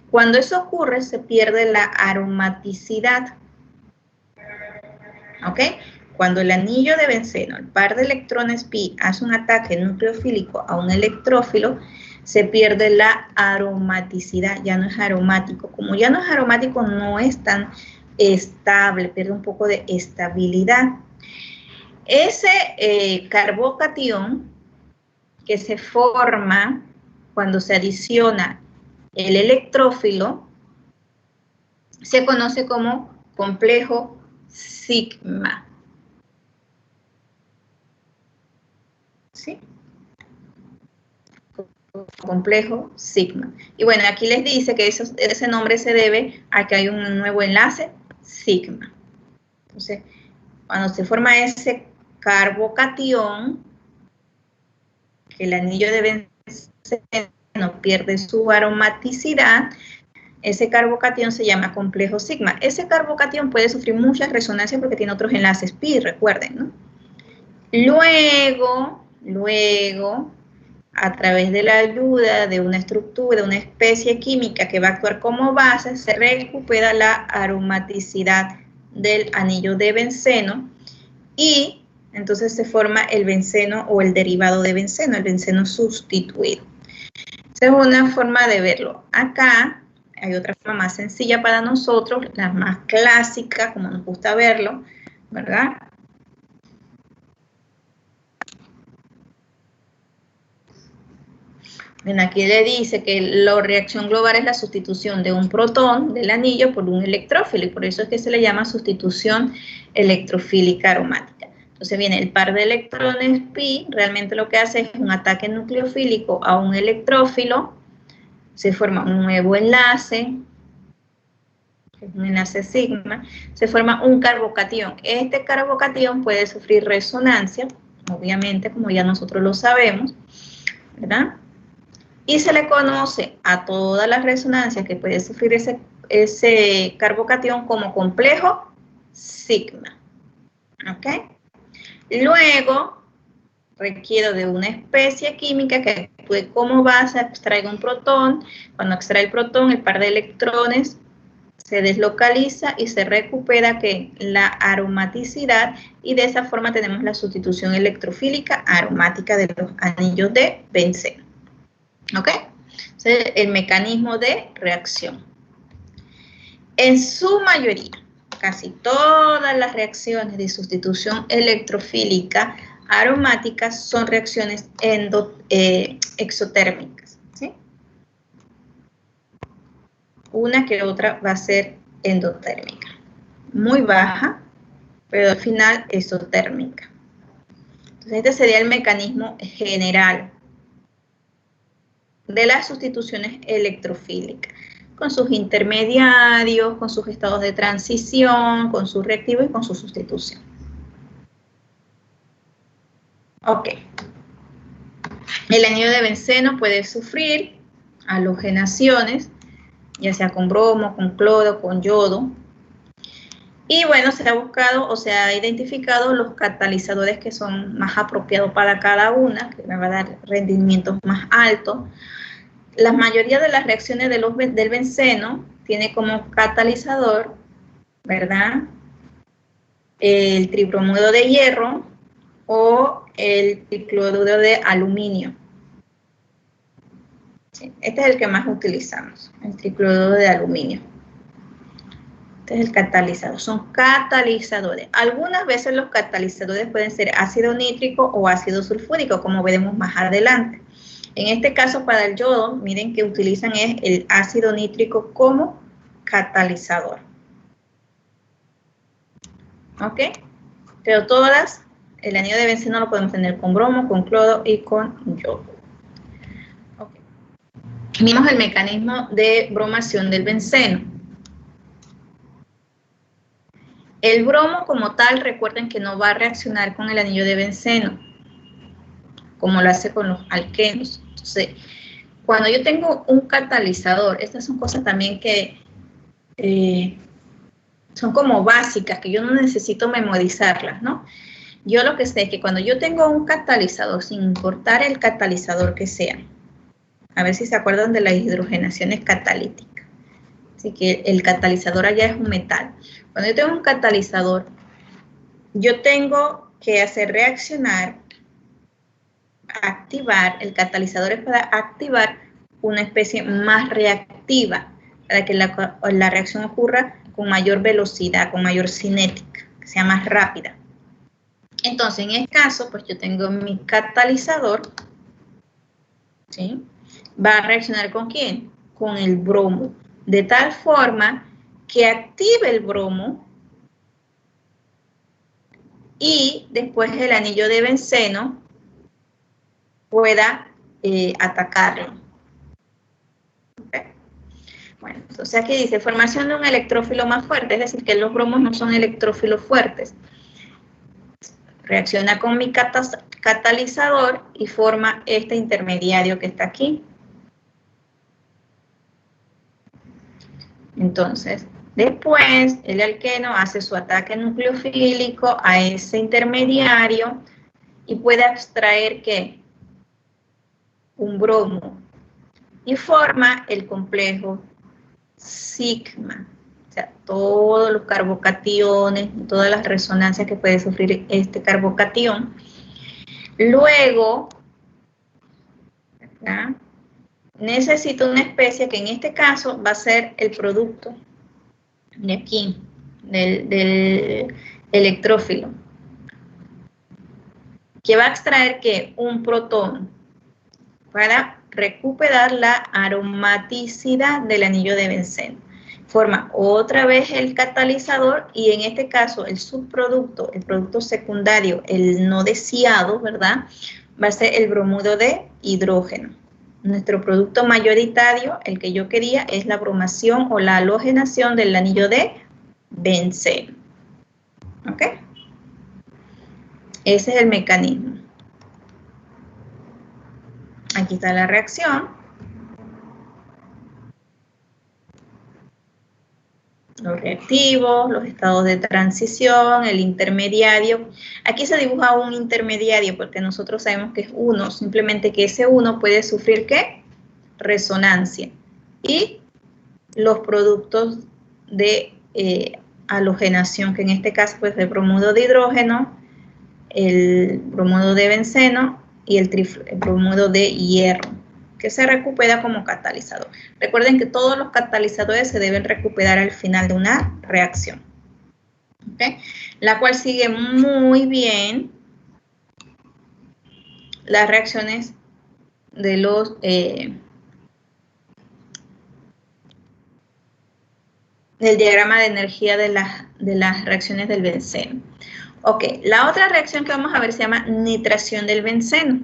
Cuando eso ocurre, se pierde la aromaticidad. ¿Ok? Cuando el anillo de benceno, el par de electrones pi, hace un ataque nucleofílico a un electrófilo, se pierde la aromaticidad, ya no es aromático. Como ya no es aromático, no es tan estable, pierde un poco de estabilidad. Ese carbocatión que se forma cuando se adiciona el electrófilo se conoce como complejo sigma. ¿Sí? Complejo sigma. Y bueno, aquí les dice que ese nombre se debe a que hay un nuevo enlace sigma. Entonces, cuando se forma ese carbocatión, que el anillo de benceno pierde su aromaticidad, ese carbocatión se llama complejo sigma. Ese carbocatión puede sufrir muchas resonancias porque tiene otros enlaces pi, recuerden, ¿no? Luego, a través de la ayuda de una estructura, una especie química que va a actuar como base, se recupera la aromaticidad del anillo de benceno y entonces se forma el benceno o el derivado de benceno, el benceno sustituido. Esa es una forma de verlo. Acá hay otra forma más sencilla para nosotros, la más clásica, como nos gusta verlo, ¿verdad? Bueno, aquí le dice que la reacción global es la sustitución de un protón del anillo por un electrófilo, y por eso es que se le llama sustitución electrofílica aromática. Entonces viene el par de electrones pi, realmente lo que hace es un ataque nucleofílico a un electrófilo, se forma un nuevo enlace, un enlace sigma, se forma un carbocatión. Este carbocatión puede sufrir resonancia, obviamente, como ya nosotros lo sabemos, ¿verdad? Y se le conoce a todas las resonancias que puede sufrir ese carbocatión como complejo sigma. ¿Ok? Luego, requiero de una especie química que actúe como base, extraiga un protón. Cuando extrae el protón, el par de electrones se deslocaliza y se recupera la aromaticidad, y de esa forma tenemos la sustitución electrofílica aromática de los anillos de benceno. ¿Ok? Entonces, el mecanismo de reacción. En su mayoría, casi todas las reacciones de sustitución electrofílica aromática son reacciones exotérmicas, ¿sí? Una que otra va a ser endotérmica, muy baja, pero al final exotérmica. Entonces, este sería el mecanismo general de las sustituciones electrofílicas, con sus intermediarios, con sus estados de transición, con sus reactivos y con su sustitución. Ok. El anillo de benceno puede sufrir halogenaciones, ya sea con bromo, con cloro, con yodo. Y bueno, se ha buscado o se ha identificado los catalizadores que son más apropiados para cada una, que me va a dar rendimientos más altos. La mayoría de las reacciones del benceno tiene como catalizador, ¿verdad?, el tribromuro de hierro o el tricloruro de aluminio. Sí, este es el que más utilizamos, el tricloruro de aluminio. Este es el catalizador, son catalizadores. Algunas veces los catalizadores pueden ser ácido nítrico o ácido sulfúrico, como veremos más adelante. En este caso, para el yodo, miren que utilizan el ácido nítrico como catalizador. ¿Ok? Pero todas, el anillo de benceno lo podemos tener con bromo, con cloro y con yodo. Okay. Vimos el mecanismo de bromación del benceno. El bromo como tal, recuerden que no va a reaccionar con el anillo de benceno, como lo hace con los alquenos. Entonces, cuando yo tengo un catalizador, estas son cosas también que son como básicas, que yo no necesito memorizarlas, ¿no? Yo lo que sé es que cuando yo tengo un catalizador, sin importar el catalizador que sea, a ver si se acuerdan de las hidrogenaciones catalíticas. Así que el catalizador allá es un metal. Cuando yo tengo un catalizador, yo tengo que hacer reaccionar, activar, el catalizador es para activar una especie más reactiva, para que la reacción ocurra con mayor velocidad, con mayor cinética, que sea más rápida. Entonces, en este caso, pues yo tengo mi catalizador, ¿sí? Va a reaccionar ¿con quién? Con el bromo, de tal forma que active el bromo y después el anillo de benceno pueda atacarlo. ¿Okay? Bueno, entonces aquí dice formación de un electrófilo más fuerte, es decir, que los bromos no son electrófilos fuertes. Reacciona con mi catalizador y forma este intermediario que está aquí. Entonces, después el alqueno hace su ataque nucleofílico a ese intermediario y puede extraer ¿qué? Un bromo y forma el complejo sigma. O sea, todos los carbocationes, todas las resonancias que puede sufrir este carbocatión. Luego, ¿verdad?, necesito una especie que en este caso va a ser el producto de aquí, del electrófilo, que va a extraer ¿qué? Un protón para recuperar la aromaticidad del anillo de benceno. Forma otra vez el catalizador y en este caso el subproducto, el producto secundario, el no deseado, ¿verdad? Va a ser el bromuro de hidrógeno. Nuestro producto mayoritario, el que yo quería, es la bromación o la halogenación del anillo de benceno. ¿Ok? Ese es el mecanismo. Aquí está la reacción. Los reactivos, los estados de transición, el intermediario. Aquí se dibuja un intermediario porque nosotros sabemos que es 1, simplemente que ese 1 puede sufrir ¿qué? Resonancia. Y los productos de halogenación, que en este caso pues el bromuro de hidrógeno, el bromuro de benceno y el bromuro de hierro, que se recupera como catalizador. Recuerden que todos los catalizadores se deben recuperar al final de una reacción. ¿Okay? La cual sigue muy bien las reacciones de los del diagrama de energía de las reacciones del benceno. Ok, la otra reacción que vamos a ver se llama nitración del benceno.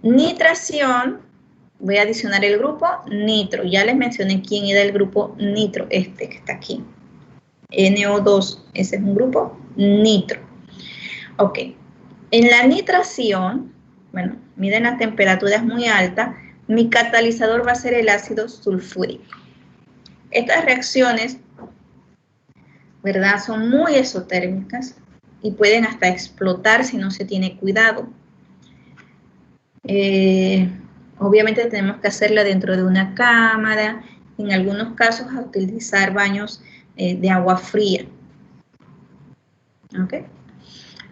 Nitración, voy a adicionar el grupo nitro. Ya les mencioné quién era el grupo nitro, este que está aquí. NO2, ese es un grupo nitro. Ok, en la nitración, bueno, miren las temperaturas muy altas, mi catalizador va a ser el ácido sulfúrico. Estas reacciones, ¿verdad?, son muy exotérmicas y pueden hasta explotar si no se tiene cuidado. Obviamente tenemos que hacerla dentro de una cámara, en algunos casos a utilizar baños de agua fría. ¿Ok?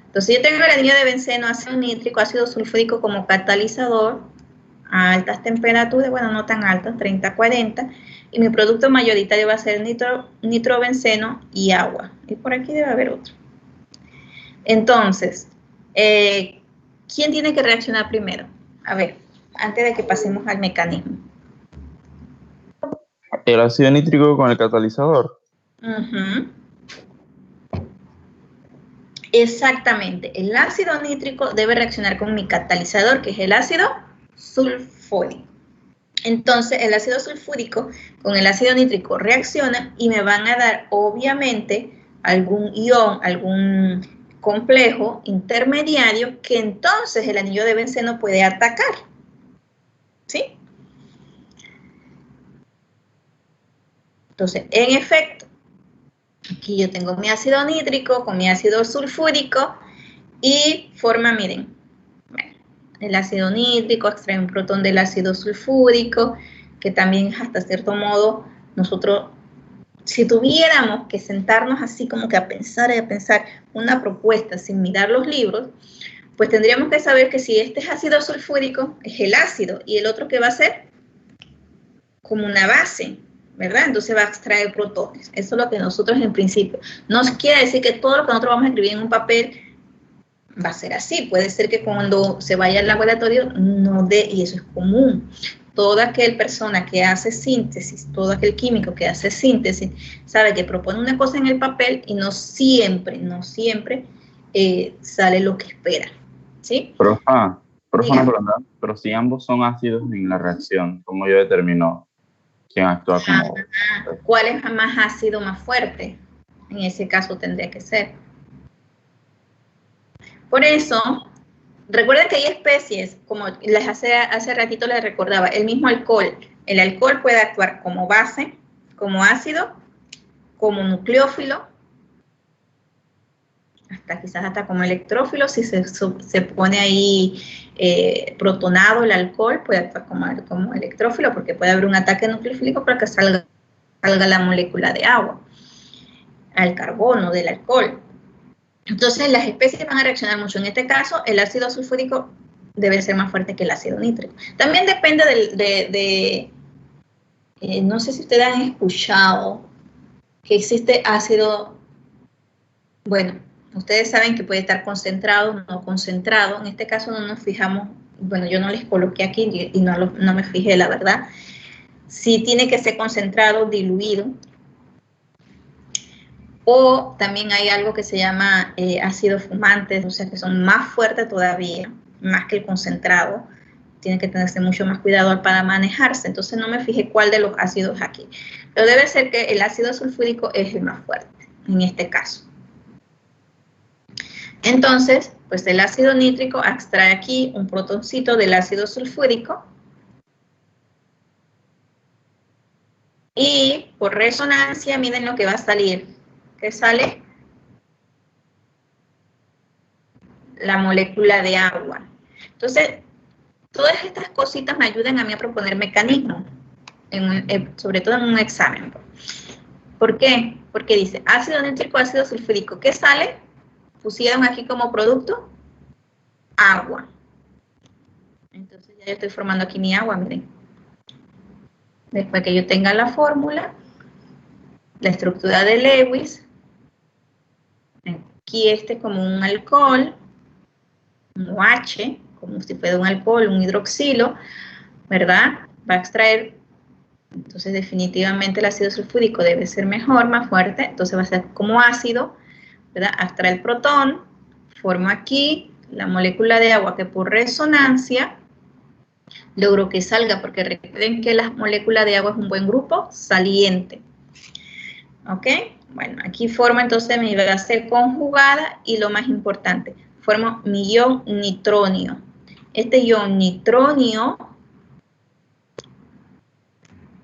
Entonces yo tengo el anillo de benceno, ácido nítrico, ácido sulfúrico como catalizador a altas temperaturas, bueno, no tan altas, 30, 40, y mi producto mayoritario va a ser nitrobenceno y agua. Y por aquí debe haber otro. Entonces, ¿quién tiene que reaccionar primero? A ver, antes de que pasemos al mecanismo. El ácido nítrico con el catalizador. Exactamente, el ácido nítrico debe reaccionar con mi catalizador, que es el ácido sulfúrico. Entonces, el ácido sulfúrico con el ácido nítrico reacciona y me van a dar, obviamente, algún ion, algún complejo intermediario que entonces el anillo de benceno puede atacar. ¿Sí? Entonces, en efecto, aquí yo tengo mi ácido nítrico con mi ácido sulfúrico y forma, miren, el ácido nítrico extrae un protón del ácido sulfúrico, que también hasta cierto modo nosotros, si tuviéramos que sentarnos así como que a pensar una propuesta sin mirar los libros, pues tendríamos que saber que si este es ácido sulfúrico, es el ácido, y el otro que va a ser como una base, ¿verdad? Entonces va a extraer protones. Eso es lo que nosotros en principio. No quiere decir que todo lo que nosotros vamos a escribir en un papel va a ser así. Puede ser que cuando se vaya al laboratorio no dé, y eso es común. Toda aquella persona que hace síntesis, todo aquel químico que hace síntesis, sabe que propone una cosa en el papel y no siempre sale lo que espera. ¿Sí? Profa, una pregunta, pero si ambos son ácidos en la reacción, ¿cómo yo determino quién actúa como? ¿Cuál es más ácido, más fuerte? En ese caso tendría que ser. Por eso, recuerden que hay especies, como les hace ratito les recordaba, el mismo alcohol. El alcohol puede actuar como base, como ácido, como nucleófilo, quizás hasta como electrófilo. Si se pone ahí protonado el alcohol, puede actuar como electrófilo, porque puede haber un ataque nucleofílico para que salga la molécula de agua al carbono del alcohol. Entonces las especies van a reaccionar mucho. En este caso, el ácido sulfúrico debe ser más fuerte que el ácido nítrico. También depende no sé si ustedes han escuchado que existe ácido, bueno, ustedes saben que puede estar concentrado o no concentrado. En este caso no nos fijamos bueno, yo no les coloqué aquí y no me fijé, la verdad, si tiene que ser concentrado, diluido, o también hay algo que se llama ácidos fumantes, o sea que son más fuertes todavía, más que el concentrado. Tiene que tenerse mucho más cuidado para manejarse. Entonces no me fijé cuál de los ácidos aquí. Pero debe ser que el ácido sulfúrico es el más fuerte en este caso. Entonces, pues el ácido nítrico extrae aquí un protoncito del ácido sulfúrico. Y por resonancia, miren lo que va a salir. ¿Qué sale? La molécula de agua. Entonces, todas estas cositas me ayudan a mí a proponer mecanismos, sobre todo en un examen. ¿Por qué? Porque dice ácido nítrico, ácido sulfúrico. ¿Qué sale? Pusieron aquí como producto agua. Entonces ya yo estoy formando aquí mi agua, miren. Después que yo tenga la fórmula, la estructura de Lewis, aquí este como un alcohol, un OH, como si fuera un alcohol, un hidroxilo, ¿verdad? Va a extraer, entonces definitivamente el ácido sulfúrico debe ser mejor, más fuerte, entonces va a ser como ácido, ¿verdad? Extrae el protón, forma aquí la molécula de agua que por resonancia logro que salga, porque recuerden que la molécula de agua es un buen grupo saliente. ¿Ok? Bueno, aquí forma entonces mi base conjugada y lo más importante, formo mi ion nitronio. Este ion nitronio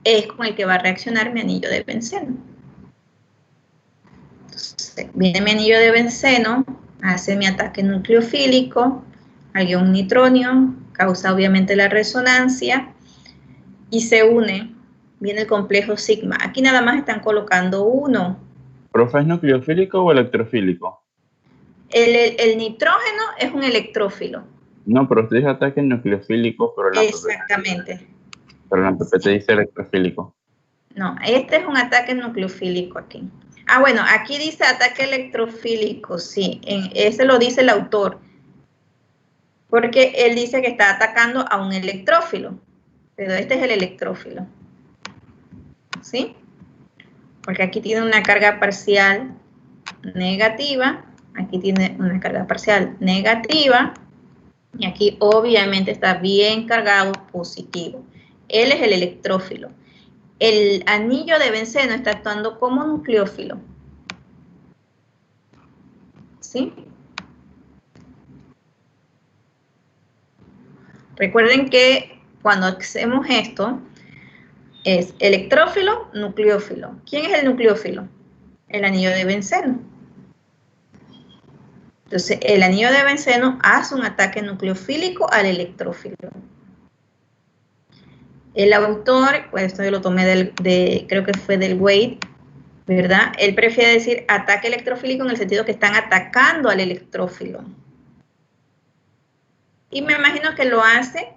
es con el que va a reaccionar mi anillo de benceno. Entonces, viene mi anillo de benceno, hace mi ataque nucleofílico al ion nitronio, causa obviamente la resonancia y se une, viene el complejo sigma. Aquí nada más están colocando uno. ¿Profe, es nucleofílico o electrofílico? El nitrógeno es un electrófilo. No, pero usted dice ataque nucleofílico, pero la Exactamente. Pero la PPT dice electrofílico. No, este es un ataque nucleofílico aquí. Ah, bueno, aquí dice ataque electrofílico, sí, ese lo dice el autor, porque él dice que está atacando a un electrófilo, pero este es el electrófilo, ¿sí? Porque aquí tiene una carga parcial negativa, aquí tiene una carga parcial negativa, y aquí obviamente está bien cargado positivo. Él es el electrófilo. El anillo de benceno está actuando como nucleófilo. ¿Sí? Recuerden que cuando hacemos esto, es electrófilo, nucleófilo. ¿Quién es el nucleófilo? El anillo de benceno. Entonces, el anillo de benceno hace un ataque nucleofílico al electrófilo. El autor, pues esto yo lo tomé creo que fue del Wade, ¿verdad? Él prefiere decir ataque electrofílico en el sentido que están atacando al electrófilo. Y me imagino que lo hace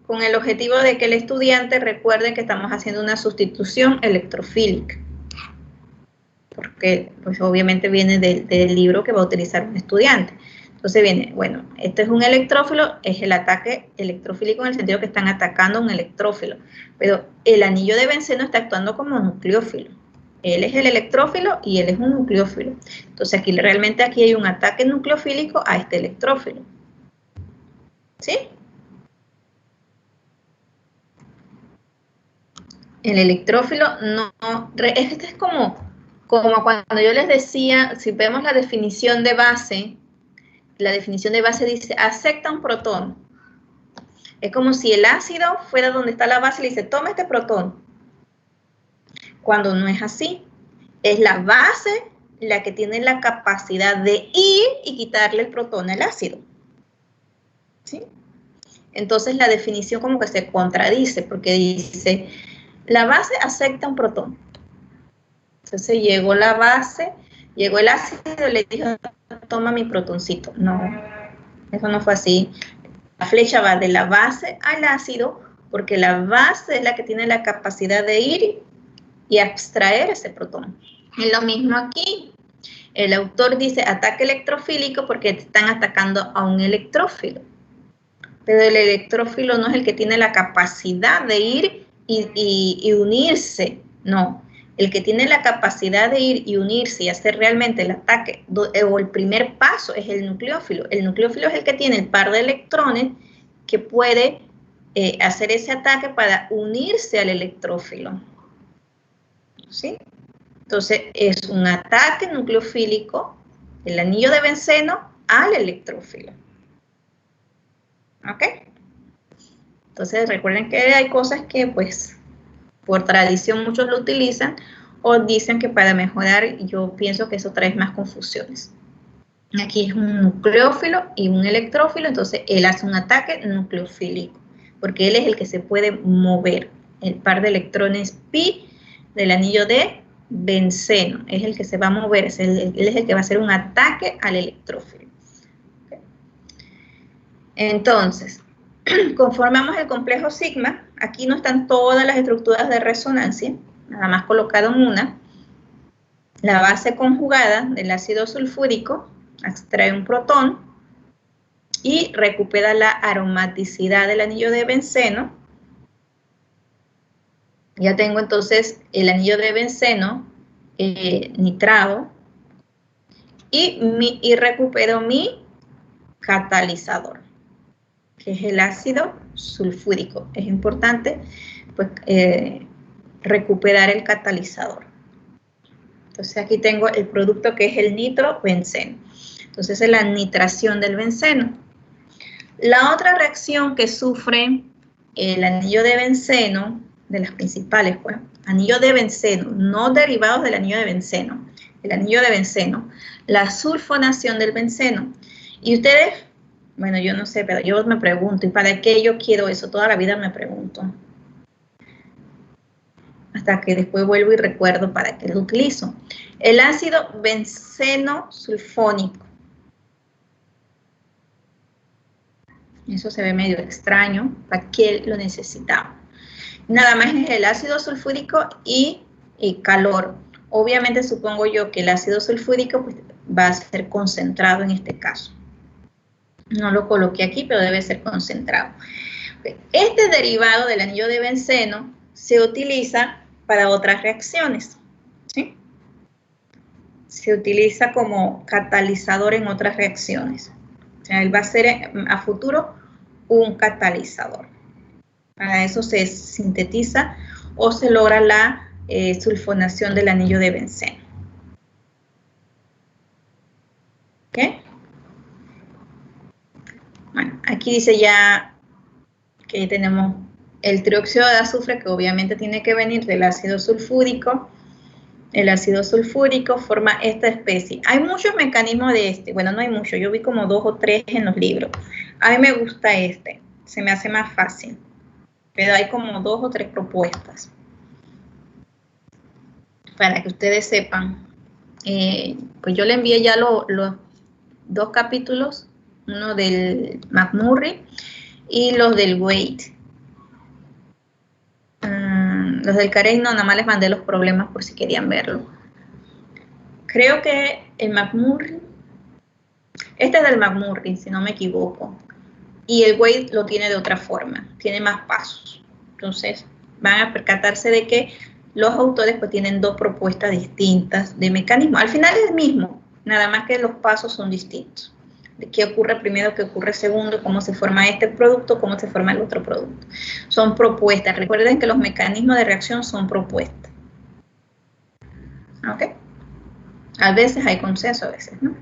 con el objetivo de que el estudiante recuerde que estamos haciendo una sustitución electrofílica. Porque, pues obviamente viene del libro que va a utilizar un estudiante. Entonces viene, bueno, esto es un electrófilo, es el ataque electrofílico en el sentido que están atacando a un electrófilo. Pero el anillo de benceno está actuando como nucleófilo. Él es el electrófilo y él es un nucleófilo. Entonces aquí realmente aquí hay un ataque nucleofílico a este electrófilo. ¿Sí? El electrófilo no, este es como cuando yo les decía, si vemos la definición de base dice, acepta un protón. Es como si el ácido fuera donde está la base y le dice, toma este protón. Cuando no es así, es la base la que tiene la capacidad de ir y quitarle el protón al ácido. ¿Sí? Entonces la definición como que se contradice, porque dice, la base acepta un protón. Entonces llegó la base, llegó el ácido y le dijo, toma mi protoncito. No, eso no fue así. La flecha va de la base al ácido, porque la base es la que tiene la capacidad de ir y abstraer ese protón. Es lo mismo aquí. El autor dice ataque electrofílico porque están atacando a un electrófilo. pero el electrófilo no es el que tiene la capacidad de ir y unirse, no. El que tiene la capacidad de ir y unirse y hacer realmente el ataque o el primer paso es el nucleófilo. El nucleófilo es el que tiene el par de electrones que puede hacer ese ataque para unirse al electrófilo. ¿Sí? Entonces, es un ataque nucleofílico, el anillo de benceno al electrófilo. ¿Ok? Entonces, recuerden que hay cosas que, pues, por tradición muchos lo utilizan o dicen que para mejorar, yo pienso que eso trae más confusiones. Aquí es un nucleófilo y un electrófilo, entonces él hace un ataque nucleofílico, porque él es el que se puede mover. El par de electrones pi del anillo de benceno es el que se va a mover, él es el que va a hacer un ataque al electrófilo. ¿Okay? Entonces, conformamos el complejo sigma. Aquí no están todas las estructuras de resonancia, nada más colocaron una. La base conjugada del ácido sulfúrico extrae un protón y recupera la aromaticidad del anillo de benceno. Ya tengo entonces el anillo de benceno nitrado y recupero mi catalizador, que es el ácido sulfúrico. Es importante pues, recuperar el catalizador. Entonces aquí tengo el producto que es el nitrobenceno. Entonces es la nitración del benceno. La otra reacción que sufre el anillo de benceno, de las principales, pues, anillo de benceno, no derivados del anillo de benceno, el anillo de benceno, la sulfonación del benceno. Y ustedes, bueno, yo no sé, pero yo me pregunto, ¿y para qué yo quiero eso? Toda la vida me pregunto. Hasta que después vuelvo y recuerdo para qué lo utilizo. El ácido benceno sulfónico. Eso se ve medio extraño. ¿Para qué lo necesitamos? Nada más es el ácido sulfúrico y calor. Obviamente supongo yo que el ácido sulfúrico pues, va a ser concentrado en este caso. No lo coloqué aquí, pero debe ser concentrado. Este derivado del anillo de benceno se utiliza para otras reacciones, ¿sí? Se utiliza como catalizador en otras reacciones. O sea, él va a ser a futuro un catalizador. Para eso se sintetiza o se logra la sulfonación del anillo de benceno. ¿Ok? Bueno, aquí dice ya que tenemos el trióxido de azufre, que obviamente tiene que venir del ácido sulfúrico. El ácido sulfúrico forma esta especie. Hay muchos mecanismos de este. Bueno, no hay muchos. Yo vi como 2 o 3 en los libros. A mí me gusta este. Se me hace más fácil. Pero hay como 2 o 3 propuestas. Para que ustedes sepan. Pues yo le envié ya los 2 capítulos. Uno del McMurray y los del Waite. Los del Carey no, nada más les mandé los problemas por si querían verlo. Creo que el McMurray, este es del McMurray, si no me equivoco, y el Waite lo tiene de otra forma, tiene más pasos. Entonces, van a percatarse de que los autores pues tienen 2 propuestas distintas de mecanismo. Al final es el mismo, nada más que los pasos son distintos. De qué ocurre primero, qué ocurre segundo, cómo se forma este producto, cómo se forma el otro producto. Son propuestas. Recuerden que los mecanismos de reacción son propuestas. ¿Ok? A veces hay consenso, a veces no.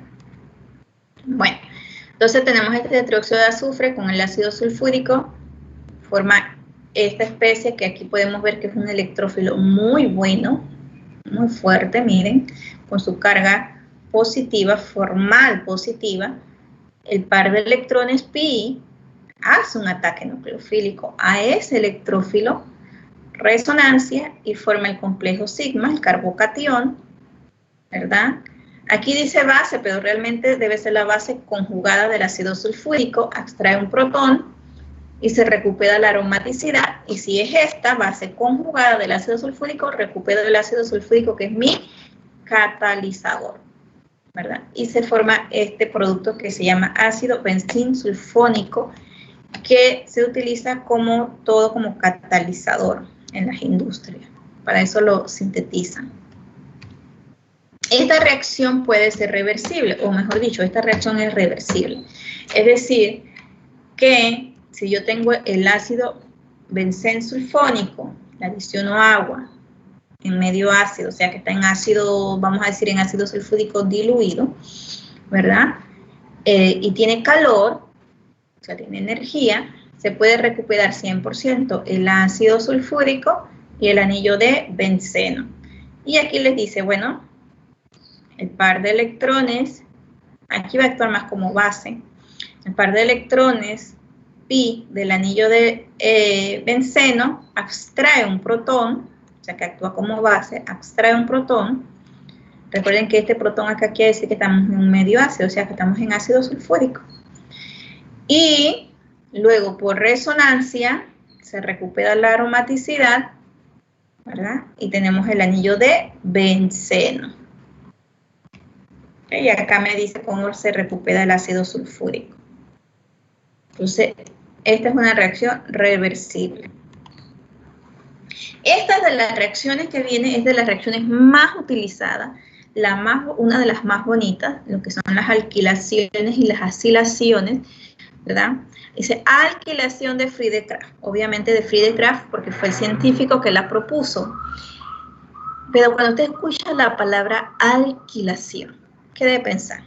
Bueno, entonces tenemos este trióxido de azufre con el ácido sulfúrico. Forma esta especie que aquí podemos ver que es un electrófilo muy bueno, muy fuerte, miren, con su carga positiva, formal positiva. El par de electrones pi hace un ataque nucleofílico a ese electrófilo, resonancia y forma el complejo sigma, el carbocatión, ¿verdad? Aquí dice base, pero realmente debe ser la base conjugada del ácido sulfúrico, extrae un protón y se recupera la aromaticidad. Y si es esta base conjugada del ácido sulfúrico, recupero el ácido sulfúrico que es mi catalizador, ¿verdad? Y se forma este producto que se llama ácido benzinsulfónico que se utiliza como catalizador en las industrias. Para eso lo sintetizan. Esta reacción puede ser reversible, o mejor dicho, esta reacción es reversible. Es decir, que si yo tengo el ácido benzensulfónico, le adiciono agua en medio ácido, o sea que está en ácido, vamos a decir en ácido sulfúrico diluido, ¿verdad? Y tiene calor, o sea, tiene energía, se puede recuperar 100% el ácido sulfúrico y el anillo de benceno. Y aquí les dice, bueno, el par de electrones, aquí va a actuar más como base, el par de electrones pi del anillo de benceno abstrae un protón, o sea que actúa como base, abstrae un protón. Recuerden que este protón acá quiere decir que estamos en un medio ácido, o sea que estamos en ácido sulfúrico. Y luego por resonancia se recupera la aromaticidad, ¿verdad? Y tenemos el anillo de benceno. Y acá me dice cómo se recupera el ácido sulfúrico. Entonces, esta es una reacción reversible. Esta de las reacciones que viene es de las reacciones más utilizadas, una de las más bonitas, lo que son las alquilaciones y las acilaciones, ¿verdad? Dice alquilación de Friedel-Crafts, obviamente de Friedel-Crafts porque fue el científico que la propuso. Pero cuando usted escucha la palabra alquilación, ¿qué debe pensar?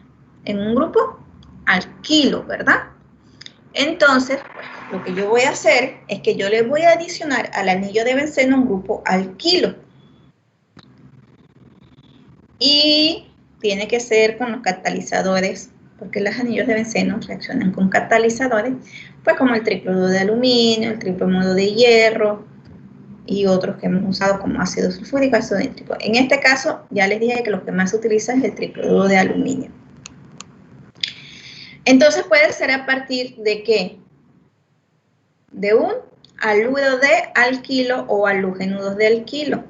En un grupo alquilo, ¿verdad? Entonces, pues, lo que yo voy a hacer es que yo le voy a adicionar al anillo de benceno un grupo alquilo. Y tiene que ser con los catalizadores, porque los anillos de benceno reaccionan con catalizadores, pues como el tricloruro de aluminio, el tribromuro de hierro y otros que hemos usado como ácido sulfúrico, ácido nítrico. En este caso, ya les dije que lo que más se utiliza es el tricloruro de aluminio. Entonces puede ser a partir de ¿qué? De un haluro de alquilo o halogénuros de alquilo.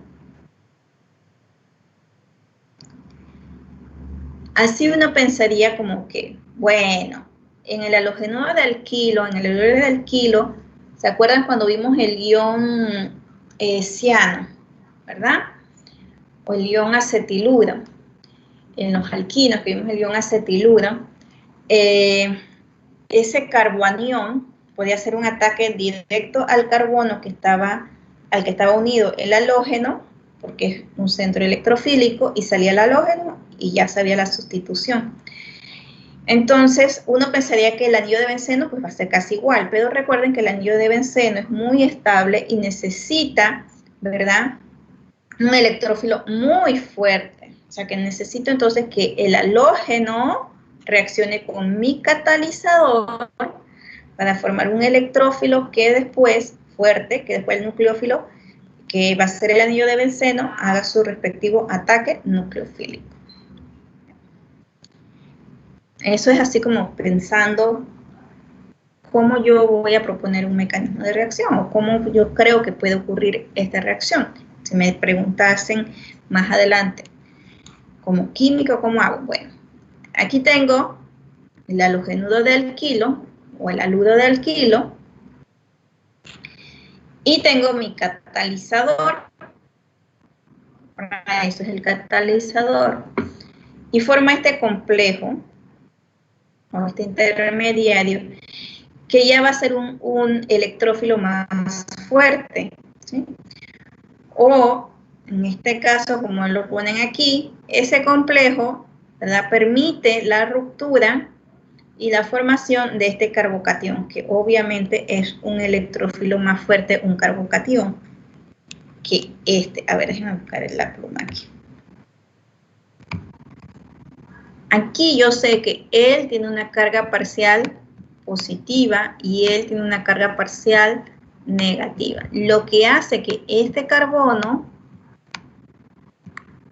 Así uno pensaría como que, bueno, en el halogénuro de alquilo, en el haluro de alquilo, ¿se acuerdan cuando vimos el ion ciano, verdad? O el ion acetiluro. En los alquinos que vimos el ion acetiluro, ese carbonión podía hacer un ataque directo al carbono al que estaba unido el halógeno, porque es un centro electrofílico, y salía el halógeno y ya sabía la sustitución. Entonces, uno pensaría que el anillo de benceno pues va a ser casi igual, pero recuerden que el anillo de benceno es muy estable y necesita, ¿verdad?, un electrófilo muy fuerte. O sea, que necesito entonces que el halógeno reaccione con mi catalizador para formar un electrófilo que después, fuerte, que después el nucleófilo, que va a ser el anillo de benceno, haga su respectivo ataque nucleofílico. Eso es así como pensando cómo yo voy a proponer un mecanismo de reacción o cómo yo creo que puede ocurrir esta reacción. Si me preguntasen más adelante, como químico, ¿cómo hago? Bueno, aquí tengo el halogénuro de alquilo o el haluro de alquilo y tengo mi catalizador. Eso es el catalizador. Y forma este complejo, o este intermediario, que ya va a ser un electrófilo más fuerte, ¿sí? O, en este caso, como lo ponen aquí, ese complejo, ¿verdad?, permite la ruptura y la formación de este carbocatión, que obviamente es un electrófilo más fuerte, un carbocatión, que este. A ver, déjenme buscar la pluma aquí. Aquí yo sé que él tiene una carga parcial positiva y él tiene una carga parcial negativa, lo que hace que este carbono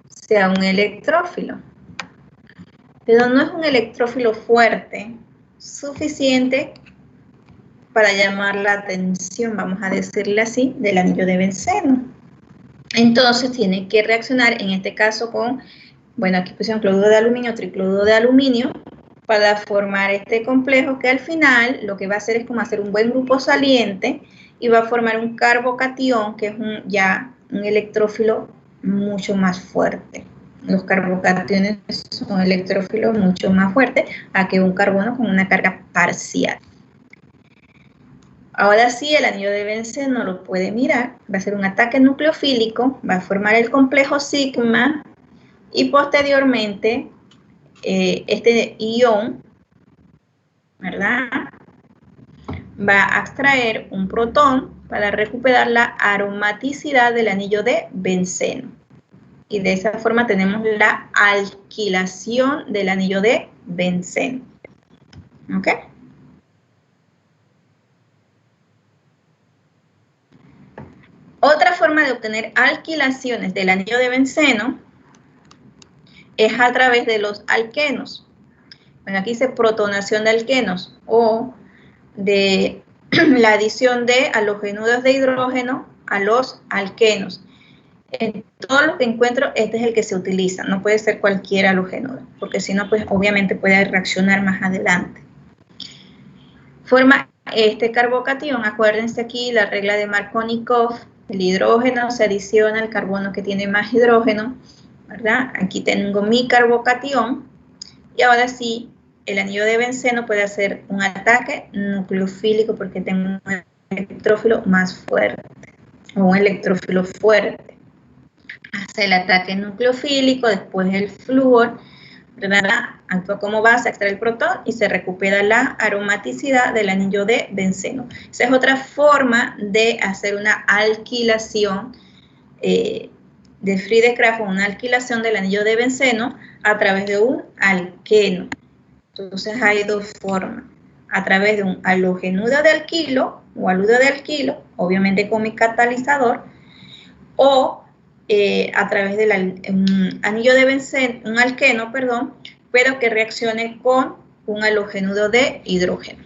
sea un electrófilo, pero no es un electrófilo fuerte, suficiente para llamar la atención, vamos a decirle así, del anillo de benceno. Entonces tiene que reaccionar, en este caso con, bueno, aquí pusieron cloruro de aluminio, tricloruro de aluminio, para formar este complejo que al final lo que va a hacer es como hacer un buen grupo saliente y va a formar un carbocatión que es ya un electrófilo mucho más fuerte. Los carbocationes son electrófilos mucho más fuertes a que un carbono con una carga parcial. Ahora sí, el anillo de benceno lo puede mirar, va a ser un ataque nucleofílico, va a formar el complejo sigma y posteriormente este ion, ¿verdad?, va a extraer un protón para recuperar la aromaticidad del anillo de benceno. Y de esa forma tenemos la alquilación del anillo de benceno. ¿Ok? Otra forma de obtener alquilaciones del anillo de benceno es a través de los alquenos. Bueno, aquí dice protonación de alquenos o de la adición de halogenuros de hidrógeno a los alquenos. En todo lo que encuentro, este es el que se utiliza, no puede ser cualquier halogenuro, porque si no, pues obviamente puede reaccionar más adelante. Forma este carbocatión, acuérdense aquí la regla de Markovnikov, el hidrógeno se adiciona al carbono que tiene más hidrógeno, ¿verdad? Aquí tengo mi carbocatión, y ahora sí, el anillo de benceno puede hacer un ataque nucleofílico porque tengo un electrófilo más fuerte, o un electrófilo fuerte. Hace el ataque nucleofílico, después el flúor, ¿verdad?, actúa como base, extrae el protón y se recupera la aromaticidad del anillo de benceno. Esa es otra forma de hacer una alquilación de Friedkraft, una alquilación del anillo de benceno a través de un alqueno. Entonces hay dos formas, a través de un halogenuro de alquilo o aludo de alquilo, obviamente con mi catalizador, o a través del anillo de benceno, un alqueno, perdón, pero que reaccione con un halogenuro de hidrógeno.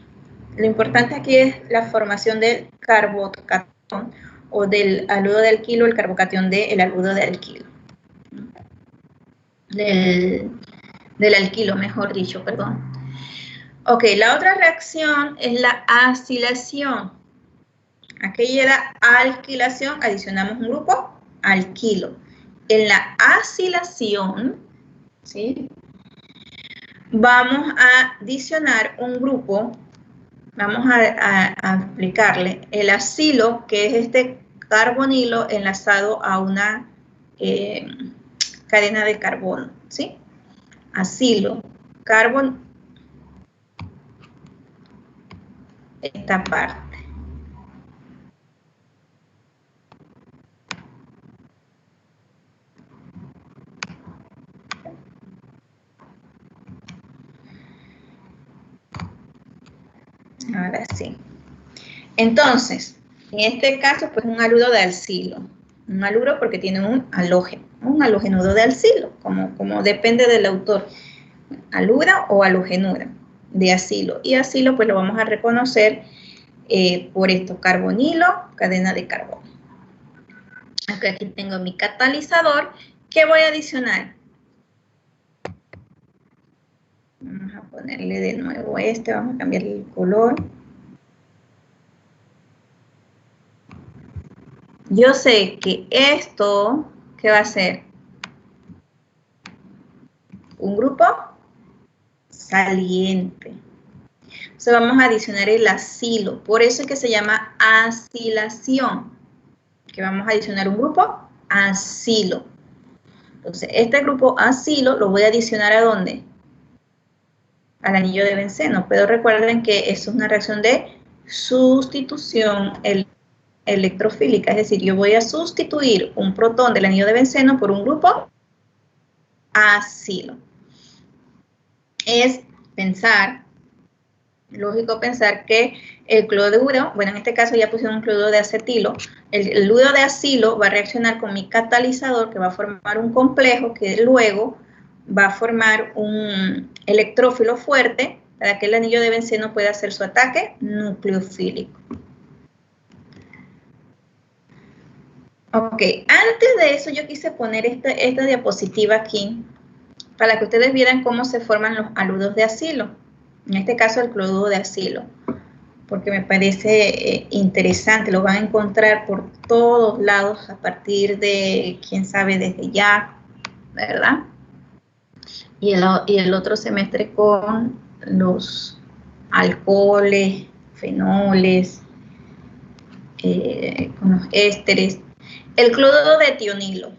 Lo importante aquí es la formación del carbocatión o del aludo de alquilo, el carbocatión del aludo de alquilo. Del alquilo, mejor dicho, perdón. Ok, la otra reacción es la acilación. Aquella alquilación, adicionamos un grupo, alquilo. En la acilación, ¿sí?, vamos a adicionar un grupo, vamos a aplicarle el acilo, que es este carbonilo enlazado a una cadena de carbono, ¿sí? Acilo, carbón, esta parte. Ahora sí. Entonces, en este caso, pues un haluro de alcilo. Un haluro porque tiene un halógeno, un halogenuro de alcilo, como depende del autor. Halura o halogenura de acilo. Y acilo, pues lo vamos a reconocer por esto, carbonilo, cadena de carbono. Aquí tengo mi catalizador. ¿Qué voy a adicionar? Vamos a ponerle de nuevo vamos a cambiarle el color. Yo sé que esto, ¿qué va a ser? Un grupo saliente. Entonces vamos a adicionar el acilo. Por eso es que se llama acilación. Que vamos a adicionar un grupo acilo. Entonces, este grupo acilo lo voy a adicionar ¿a dónde? Al anillo de benceno. Pero recuerden que eso es una reacción de sustitución electrofílica. Es decir, yo voy a sustituir un protón del anillo de benceno por un grupo acilo. Es pensar, lógico pensar que el cloruro, bueno, en este caso ya pusieron un cloruro de acetilo, el cloruro de acilo va a reaccionar con mi catalizador que va a formar un complejo que luego va a formar un electrófilo fuerte para que el anillo de benceno pueda hacer su ataque nucleofílico. Ok, antes de eso yo quise poner esta diapositiva aquí para que ustedes vieran cómo se forman los áludos de acilo. En este caso, el cloruro de acilo, porque me parece interesante. Lo van a encontrar por todos lados a partir de, quién sabe, desde ya, ¿verdad? Y el otro semestre con los alcoholes, fenoles, con los ésteres. El cloruro de tionilo.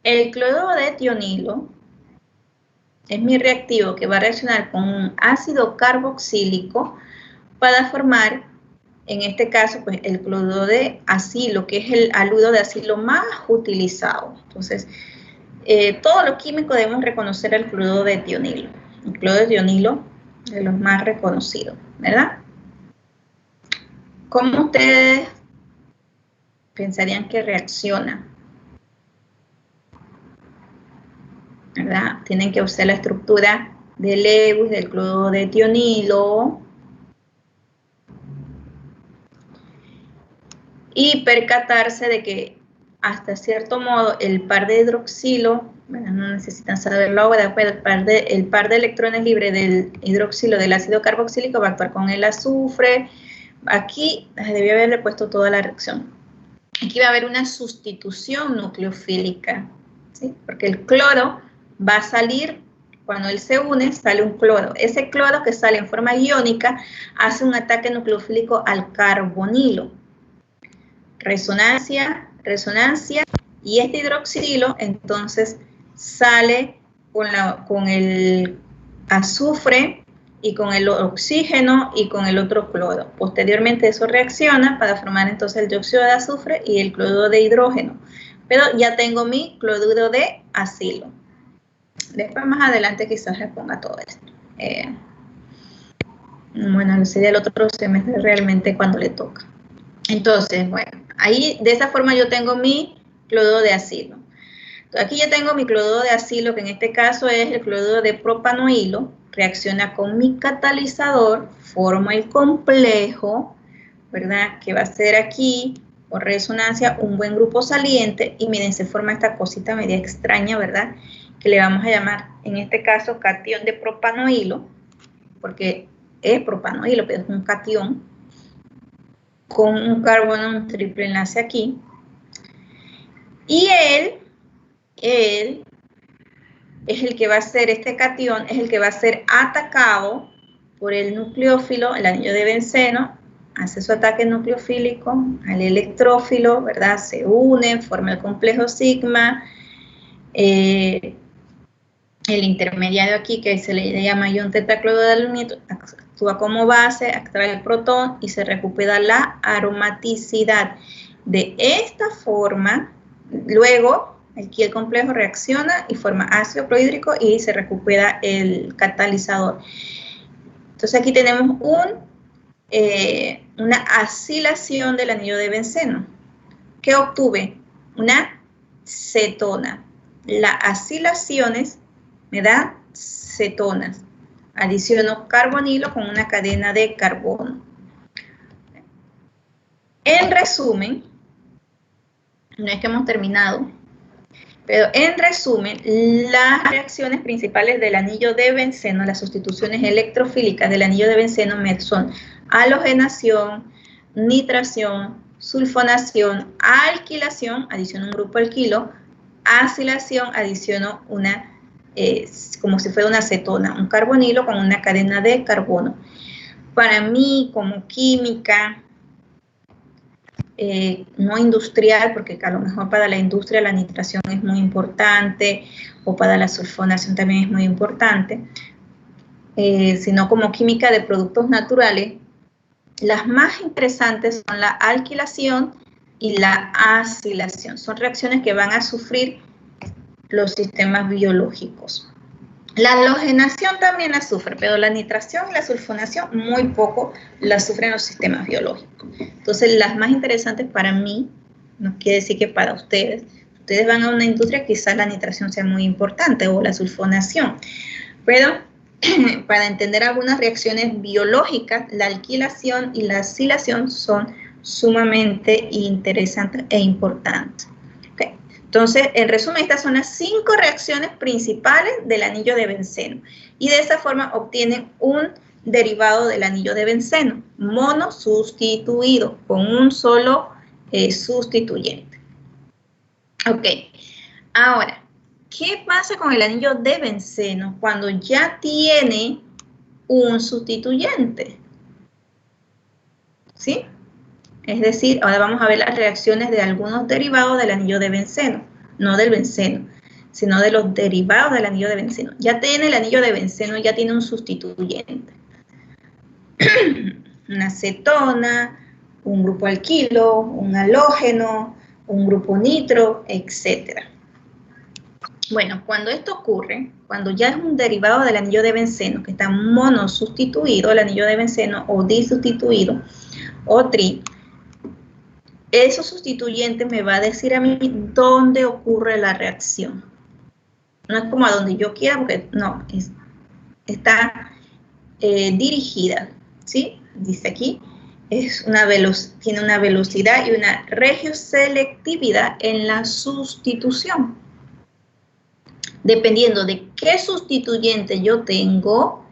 El cloruro de tionilo es mi reactivo que va a reaccionar con un ácido carboxílico para formar, en este caso, pues, el cloruro de acilo, que es el áludo de acilo más utilizado. Entonces, todos los químicos debemos reconocer el cloruro de tionilo. El cloruro de tionilo de los más reconocidos, ¿verdad? ¿Cómo ustedes pensarían que reacciona? ¿Verdad? Tienen que usar la estructura de Lewis, del cloruro de tionilo, y percatarse de que hasta cierto modo el par de hidroxilo, bueno, no necesitan saberlo ahora, pero el par de electrones libres del hidroxilo del ácido carboxílico va a actuar con el azufre. Aquí debí haberle puesto toda la reacción. Aquí va a haber una sustitución nucleofílica, ¿sí? Porque el cloro va a salir, cuando él se une, sale un cloro. Ese cloro que sale en forma iónica hace un ataque nucleofílico al carbonilo. Resonancia, resonancia, y este hidroxilo entonces sale con el azufre y con el oxígeno y con el otro cloro. Posteriormente eso reacciona para formar entonces el dióxido de azufre y el cloruro de hidrógeno. Pero ya tengo mi cloruro de acilo. Después más adelante quizás le ponga todo esto. Bueno, sería el otro semestre realmente cuando le toca. Entonces, bueno, ahí de esa forma yo tengo mi cloruro de acilo. Aquí ya tengo mi cloruro de acilo, que en este caso es el cloruro de propanoilo. Reacciona con mi catalizador, forma el complejo, ¿verdad? Que va a ser aquí, por resonancia, un buen grupo saliente. Y miren, se forma esta cosita media extraña, ¿verdad? Que le vamos a llamar, en este caso, catión de propanoilo, porque es propanoilo, pero es un catión, con un carbono, un triple enlace aquí. Y él es el que va a ser, este catión es el que va a ser atacado por el nucleófilo, el anillo de benceno, hace su ataque nucleofílico al electrófilo, ¿verdad? Se unen, forma el complejo sigma. El intermediario aquí, que se le llama ion tetacloruro de aluminio, actúa como base, atrae el protón y se recupera la aromaticidad. De esta forma, luego aquí el complejo reacciona y forma ácido clorhídrico y se recupera el catalizador. Entonces aquí tenemos una acilación del anillo de benceno. ¿Qué obtuve? Una cetona. Las acilaciones me dan cetonas. Adiciono carbonilo con una cadena de carbono. En resumen, no es que hemos terminado, pero en resumen, las reacciones principales del anillo de benceno, las sustituciones electrofílicas del anillo de benceno son halogenación, nitración, sulfonación, alquilación, adiciono un grupo alquilo, acilación, adiciono una, como si fuera una cetona, un carbonilo con una cadena de carbono. Para mí, como química, no industrial, porque a lo mejor para la industria la nitración es muy importante, o para la sulfonación también es muy importante, sino como química de productos naturales, las más interesantes son la alquilación y la acilación. Son reacciones que van a sufrir los sistemas biológicos. La halogenación también la sufre, pero la nitración y la sulfonación muy poco la sufren los sistemas biológicos. Entonces, las más interesantes para mí, no quiere decir que para ustedes van a una industria, quizás la nitración sea muy importante o la sulfonación, pero para entender algunas reacciones biológicas, la alquilación y la acilación son sumamente interesantes e importantes. Okay. Entonces, en resumen, estas son las 5 reacciones principales del anillo de benceno. Y de esa forma obtienen un derivado del anillo de benceno, monosustituido, con un solo sustituyente. Ok, ahora, ¿qué pasa con el anillo de benceno cuando ya tiene un sustituyente? ¿Sí? Es decir, ahora vamos a ver las reacciones de algunos derivados del anillo de benceno, no del benceno, sino de los derivados del anillo de benceno. Ya tiene el anillo de benceno, ya tiene un sustituyente. Una cetona, un grupo alquilo, un halógeno, un grupo nitro, etc. Bueno, cuando esto ocurre, cuando ya es un derivado del anillo de benceno, que está monosustituido, el anillo de benceno, o disustituido, o tri, eso sustituyente me va a decir a mí dónde ocurre la reacción. No es como a donde yo quiera, porque no, está dirigida, ¿sí? Dice aquí, tiene una velocidad y una regioselectividad en la sustitución. Dependiendo de qué sustituyente yo tengo,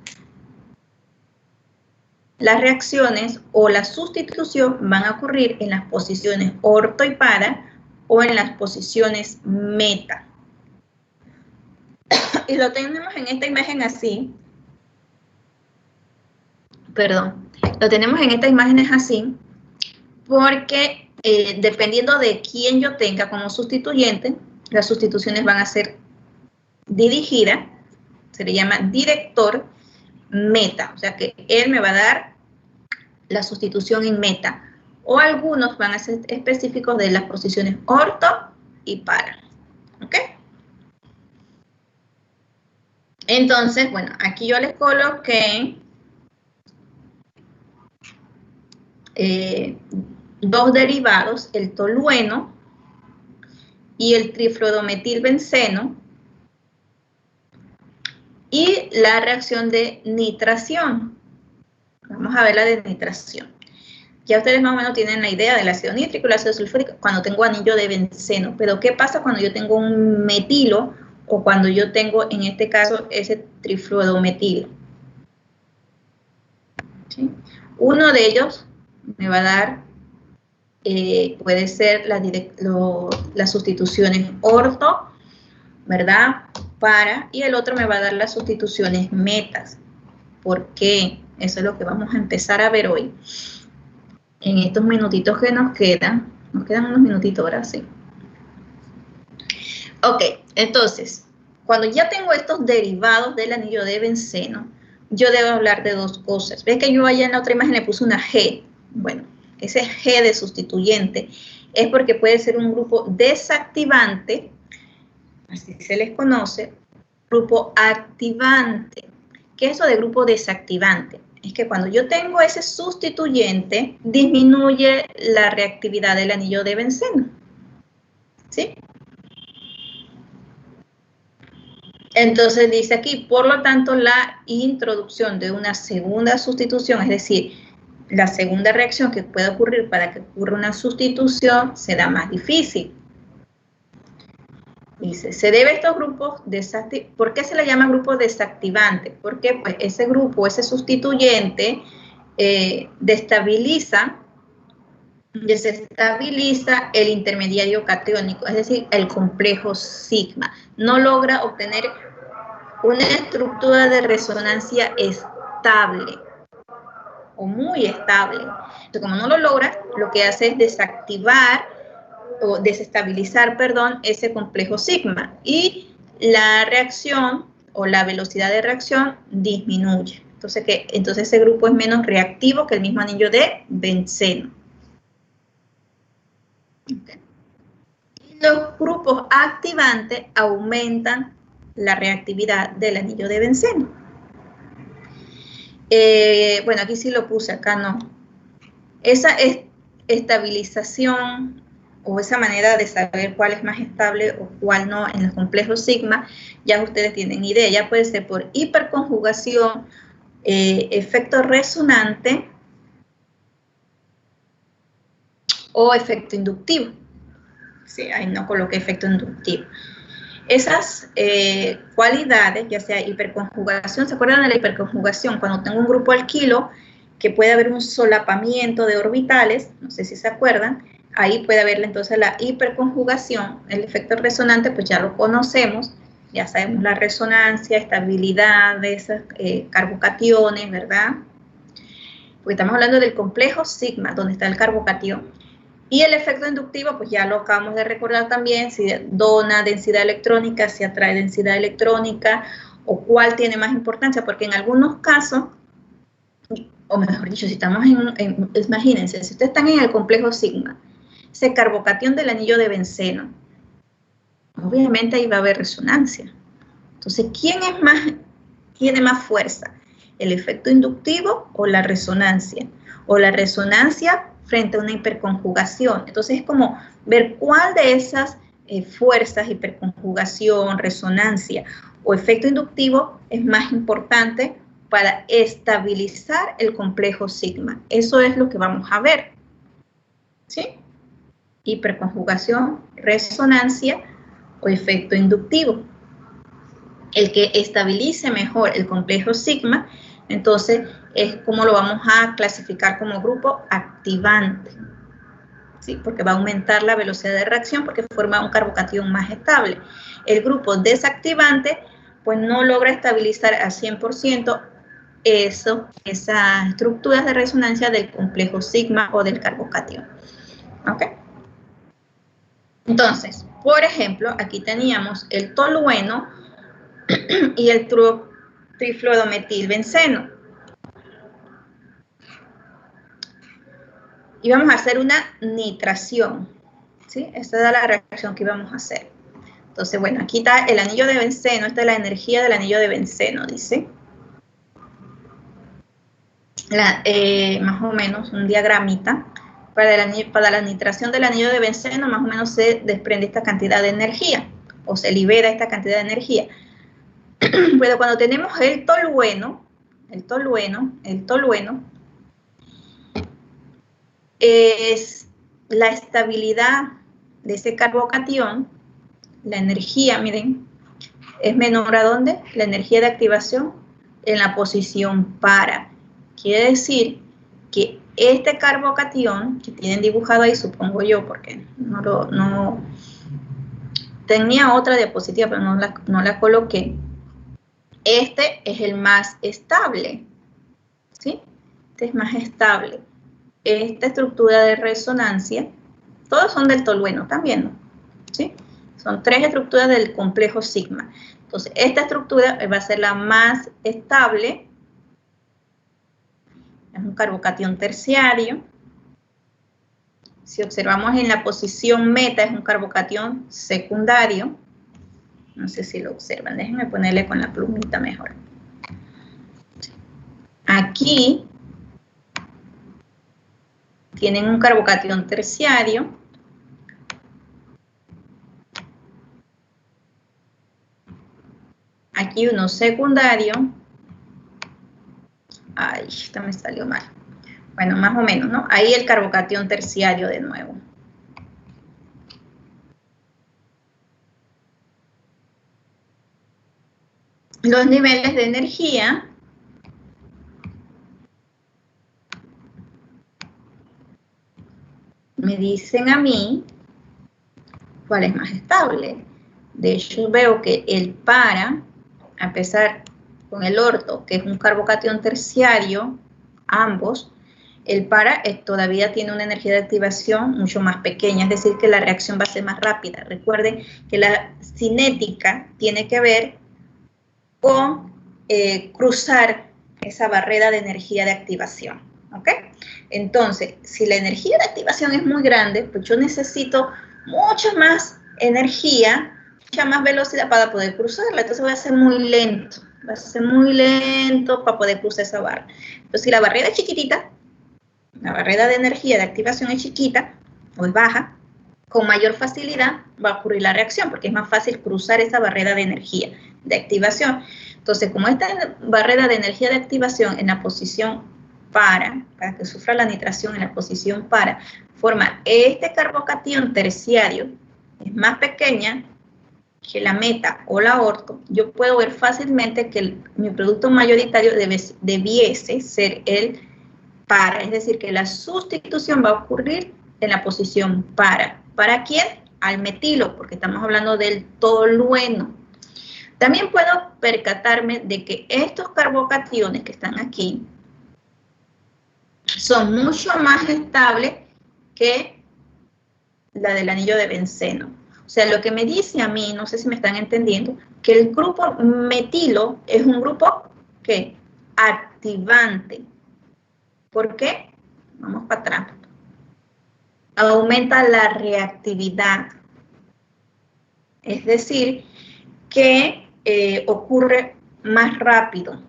las reacciones o la sustitución van a ocurrir en las posiciones orto y para o en las posiciones meta. Y lo tenemos en esta imagen así. Perdón. Lo tenemos en estas imágenes así porque dependiendo de quién yo tenga como sustituyente, las sustituciones van a ser dirigidas. Se le llama director meta. O sea que él me va a dar la sustitución en meta, o algunos van a ser específicos de las posiciones orto y para. ¿Ok? Entonces, bueno, aquí yo les coloqué dos derivados, el tolueno y el trifluorometilbenceno, y la reacción de nitración. Vamos a ver la de nitración. Ya ustedes más o menos tienen la idea del ácido nítrico y el ácido sulfúrico cuando tengo anillo de benceno. Pero ¿qué pasa cuando yo tengo un metilo o cuando yo tengo, en este caso, ese trifluorometilo? ¿Sí? Uno de ellos me va a dar, puede ser las sustituciones orto, ¿verdad? Para, y el otro me va a dar las sustituciones metas. ¿Por qué? Eso es lo que vamos a empezar a ver hoy. En estos minutitos que nos quedan unos minutitos ahora, sí. Ok, entonces, cuando ya tengo estos derivados del anillo de benceno, yo debo hablar de dos cosas. ¿Ves que yo allá en la otra imagen le puse una G? Bueno, ese G de sustituyente es porque puede ser un grupo desactivante, así se les conoce, grupo activante. ¿Qué es eso de grupo desactivante? Es que cuando yo tengo ese sustituyente, disminuye la reactividad del anillo de benceno. ¿Sí? Entonces dice aquí, por lo tanto, la introducción de una segunda sustitución, es decir, la segunda reacción que puede ocurrir para que ocurra una sustitución, será más difícil. Dice, se debe a estos grupos desactivantes. ¿Por qué se le llama grupo desactivante? Porque pues, ese grupo, ese sustituyente, desestabiliza el intermediario catiónico, es decir, el complejo sigma. No logra obtener una estructura de resonancia estable o muy estable. Entonces, como no lo logra, lo que hace es desactivar o desestabilizar, perdón, ese complejo sigma, y la reacción o la velocidad de reacción disminuye. Entonces ese grupo es menos reactivo que el mismo anillo de benceno. Okay. Los grupos activantes aumentan la reactividad del anillo de benceno. Bueno, aquí sí lo puse, acá no. Esa estabilización o esa manera de saber cuál es más estable o cuál no en los complejos sigma, ya ustedes tienen idea. Ya puede ser por hiperconjugación, efecto resonante o efecto inductivo. Sí, ahí no coloqué efecto inductivo. Esas cualidades, ya sea hiperconjugación, ¿se acuerdan de la hiperconjugación? Cuando tengo un grupo alquilo, que puede haber un solapamiento de orbitales, no sé si se acuerdan, ahí puede haber entonces la hiperconjugación. El efecto resonante, pues ya lo conocemos, ya sabemos la resonancia, estabilidad de esas carbocationes, ¿verdad? Porque estamos hablando del complejo sigma, donde está el carbocatión. Y el efecto inductivo, pues ya lo acabamos de recordar también, si dona densidad electrónica, si atrae densidad electrónica, o cuál tiene más importancia, porque en algunos casos, o mejor dicho, si estamos imagínense, si ustedes están en el complejo sigma, ese carbocatión del anillo de benceno, obviamente ahí va a haber resonancia. Entonces, ¿quién tiene más fuerza? ¿El efecto inductivo o la resonancia? O la resonancia frente a una hiperconjugación. Entonces, es como ver cuál de esas fuerzas, hiperconjugación, resonancia o efecto inductivo es más importante para estabilizar el complejo sigma. Eso es lo que vamos a ver. ¿Sí? Hiperconjugación, resonancia o efecto inductivo. El que estabilice mejor el complejo sigma, entonces es como lo vamos a clasificar como grupo activante. ¿Sí? Porque va a aumentar la velocidad de reacción porque forma un carbocatión más estable. El grupo desactivante, pues no logra estabilizar al 100% esas estructuras de resonancia del complejo sigma o del carbocatión. ¿Ok? Entonces, por ejemplo, aquí teníamos el tolueno y el trifluorometilbenceno. Y vamos a hacer una nitración. ¿Sí? Esta es la reacción que íbamos a hacer. Entonces, bueno, aquí está el anillo de benceno. Esta es la energía del anillo de benceno, dice. Más o menos un diagramita. Para la nitración del anillo de benceno, más o menos se desprende esta cantidad de energía, o se libera esta cantidad de energía. Pero cuando tenemos el tolueno, es la estabilidad de ese carbocatión, la energía, miren, es menor a ¿dónde? La energía de activación en la posición para. Quiere decir que este carbocatión, que tienen dibujado ahí, supongo yo, porque no tenía otra diapositiva, pero no la coloqué. Este es el más estable, ¿sí? Este es más estable. Esta estructura de resonancia, todos son del tolueno, ¿están viendo? ¿Sí? Son 3 estructuras del complejo sigma. Entonces, esta estructura va a ser la más estable. Es un carbocatión terciario. Si observamos en la posición meta, es un carbocatión secundario. No sé si lo observan. Déjenme ponerle con la plumita mejor. Aquí tienen un carbocatión terciario. Aquí uno secundario. Ay, esta me salió mal. Bueno, más o menos, ¿no? Ahí el carbocatión terciario de nuevo. Los niveles de energía me dicen a mí cuál es más estable. De hecho, veo que el para, a pesar con el orto, que es un carbocatión terciario, ambos, el para todavía tiene una energía de activación mucho más pequeña, es decir, que la reacción va a ser más rápida. Recuerden que la cinética tiene que ver con cruzar esa barrera de energía de activación, ¿ok? Entonces, si la energía de activación es muy grande, pues yo necesito mucha más energía, mucha más velocidad para poder cruzarla, entonces va a ser muy lento para poder cruzar esa barra. Entonces, si la barrera es chiquitita, la barrera de energía de activación es chiquita o es baja, con mayor facilidad va a ocurrir la reacción, porque es más fácil cruzar esa barrera de energía de activación. Entonces, como esta barrera de energía de activación en la posición para que sufra la nitración en la posición para, forma este carbocatión terciario, es más pequeña que la meta o la orto, yo puedo ver fácilmente que mi producto mayoritario debiese ser el para, es decir, que la sustitución va a ocurrir en la posición para. ¿Para quién? Al metilo, porque estamos hablando del tolueno. También puedo percatarme de que estos carbocationes que están aquí son mucho más estables que la del anillo de benceno. O sea, lo que me dice a mí, no sé si me están entendiendo, que el grupo metilo es un grupo, ¿qué? Activante. ¿Por qué? Vamos para atrás. Aumenta la reactividad. Es decir, que ocurre más rápido.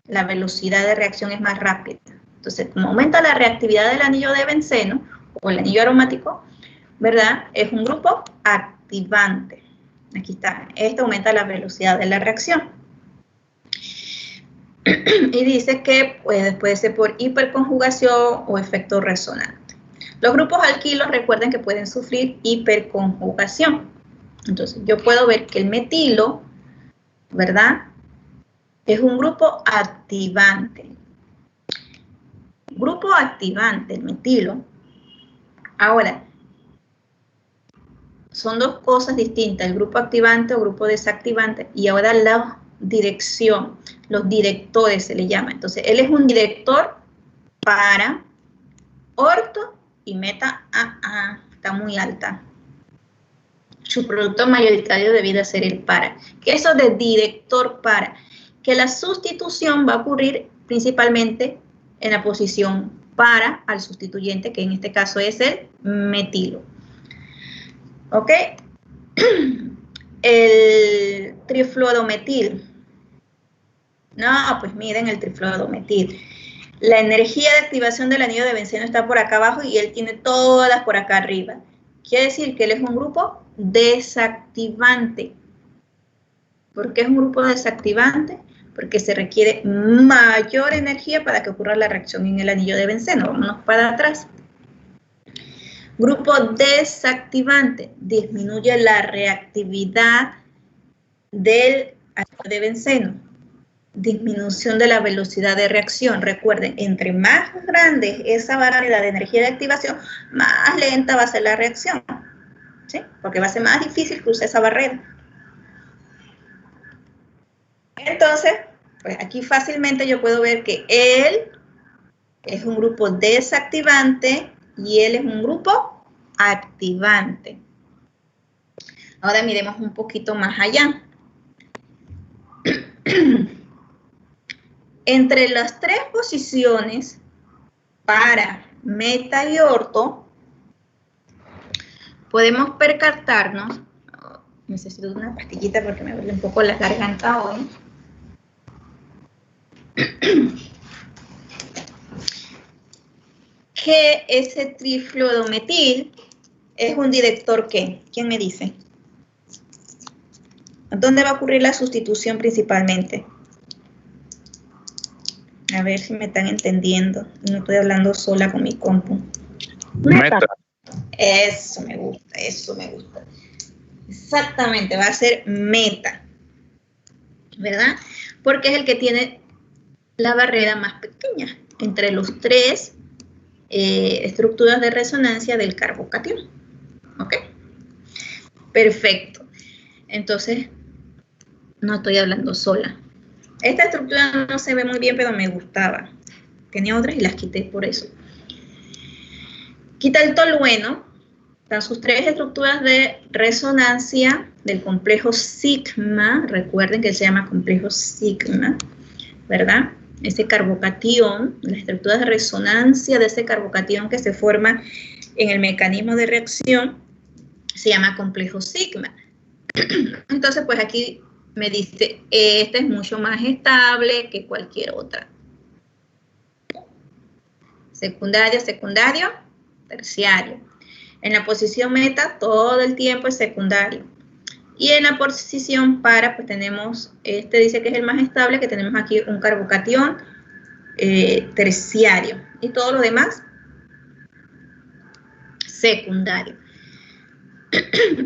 La velocidad de reacción es más rápida. Entonces, como aumenta la reactividad del anillo de benceno o el anillo aromático, ¿verdad? Es un grupo activante. Aquí está. Esto aumenta la velocidad de la reacción. Y dice que puede ser por hiperconjugación o efecto resonante. Los grupos alquilos, recuerden que pueden sufrir hiperconjugación. Entonces, yo puedo ver que el metilo, ¿verdad? Es un grupo activante. Grupo activante, el metilo. Ahora, son dos cosas distintas, el grupo activante o grupo desactivante, y ahora la dirección, los directores se le llama. Entonces, él es un director para orto y meta AA, está muy alta. Su producto mayoritario debiera ser el para. ¿Qué es eso de director para? Que la sustitución va a ocurrir principalmente en la posición para al sustituyente, que en este caso es el metilo. ¿Ok? El trifluorometil. No, pues miren el trifluorometil. La energía de activación del anillo de benceno está por acá abajo y él tiene todas por acá arriba. Quiere decir que él es un grupo desactivante. ¿Por qué es un grupo desactivante? Porque se requiere mayor energía para que ocurra la reacción en el anillo de benceno. Vámonos para atrás. Grupo desactivante disminuye la reactividad del anillo de benceno. Disminución de la velocidad de reacción. Recuerden, entre más grande esa barrera de energía de activación, más lenta va a ser la reacción. ¿Sí? Porque va a ser más difícil cruzar esa barrera. Entonces, pues aquí fácilmente yo puedo ver que él es un grupo desactivante y él es un grupo activante. Ahora miremos un poquito más allá. Entre las tres posiciones, para, meta y orto, podemos percatarnos, necesito una pastillita porque me duele un poco la garganta hoy, que ese trifluorometil es un director ¿qué? ¿Quién me dice? ¿Dónde va a ocurrir la sustitución principalmente? A ver si me están entendiendo. No estoy hablando sola con mi compu. Meta. Eso me gusta, eso me gusta. Exactamente, va a ser meta. ¿Verdad? Porque es el que tiene la barrera más pequeña entre los tres estructuras de resonancia del carbocatión. ¿Ok? Perfecto. Entonces, no estoy hablando sola. Esta estructura no se ve muy bien, pero me gustaba. Tenía otras y las quité por eso. Quita el tolueno. Están sus tres estructuras de resonancia del complejo sigma. Recuerden que se llama complejo sigma, ¿verdad? Ese carbocatión, las estructuras de resonancia de ese carbocatión que se forma en el mecanismo de reacción, se llama complejo sigma. Entonces, pues aquí me dice, esta es mucho más estable que cualquier otra. Secundario, secundario, terciario. En la posición meta, todo el tiempo es secundario. Y en la posición para, pues tenemos, este dice que es el más estable, que tenemos aquí un carbocatión terciario. Y todo lo demás, secundario.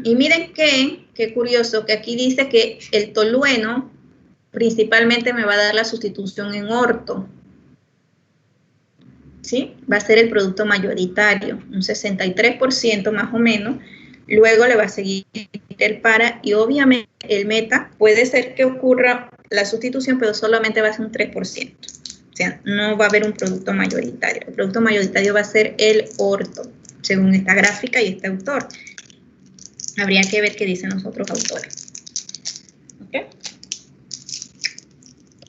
Y miren qué curioso, que aquí dice que el tolueno principalmente me va a dar la sustitución en orto. ¿Sí? Va a ser el producto mayoritario, un 63% más o menos. Luego le va a seguir el para y obviamente el meta puede ser que ocurra la sustitución, pero solamente va a ser un 3%. O sea, no va a haber un producto mayoritario. El producto mayoritario va a ser el orto, según esta gráfica y este autor. Habría que ver qué dicen los otros autores. ¿Ok?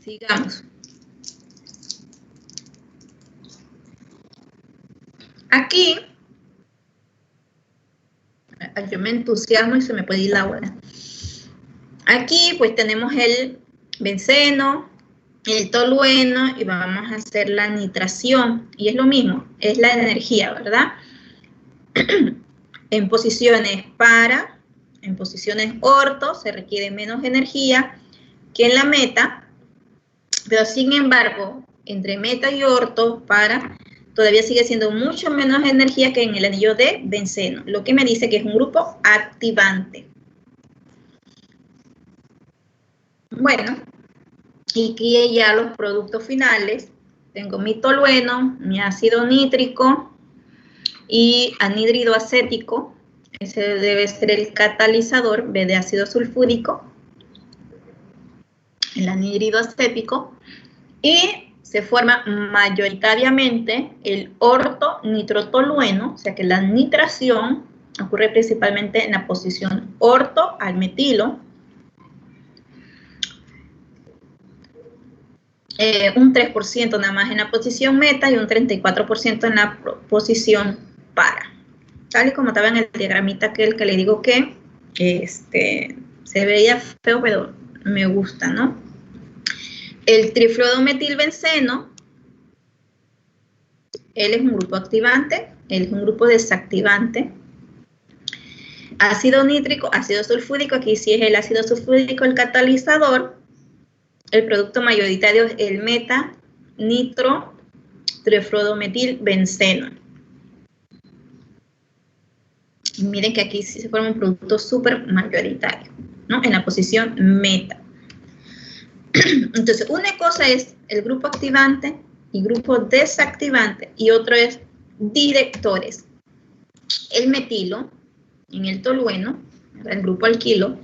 Sigamos. Aquí, yo me entusiasmo y se me puede ir la hora. Aquí pues tenemos el benceno, el tolueno y vamos a hacer la nitración. Y es lo mismo, es la energía, ¿verdad? En posiciones para, en posiciones orto, se requiere menos energía que en la meta, pero sin embargo, entre meta y orto, para, todavía sigue siendo mucho menos energía que en el anillo de benceno, lo que me dice que es un grupo activante. Bueno, y aquí ya los productos finales, tengo mi tolueno, mi ácido nítrico y anhídrido acético, ese debe ser el catalizador, en vez de ácido sulfúrico, el anhídrido acético, y se forma mayoritariamente el orto-nitrotolueno, o sea que la nitración ocurre principalmente en la posición orto al metilo, un 3% nada más en la posición meta y un 34% en la posición para. Tal y como estaba en el diagramita aquel que le digo que se veía feo, pero me gusta, ¿no? El trifluorometilbenceno, él es un grupo activante, él es un grupo desactivante. Ácido nítrico, ácido sulfúrico, aquí sí es el ácido sulfúrico el catalizador. El producto mayoritario es el meta-nitro-trifluorometilbenceno. Y miren que aquí sí se forma un producto súper mayoritario, ¿no? En la posición meta. Entonces, una cosa es el grupo activante y grupo desactivante, y otro es directores. El metilo, en el tolueno, el grupo alquilo,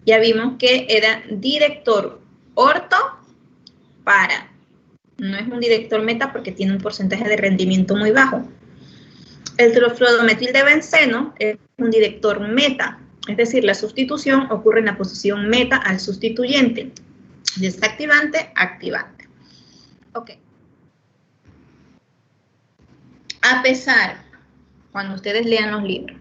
ya vimos que era director orto para. No es un director meta porque tiene un porcentaje de rendimiento muy bajo. El trifluorometilbenceno es un director meta, es decir, la sustitución ocurre en la posición meta al sustituyente. Desactivante, activante. Ok. A pesar, cuando ustedes lean los libros,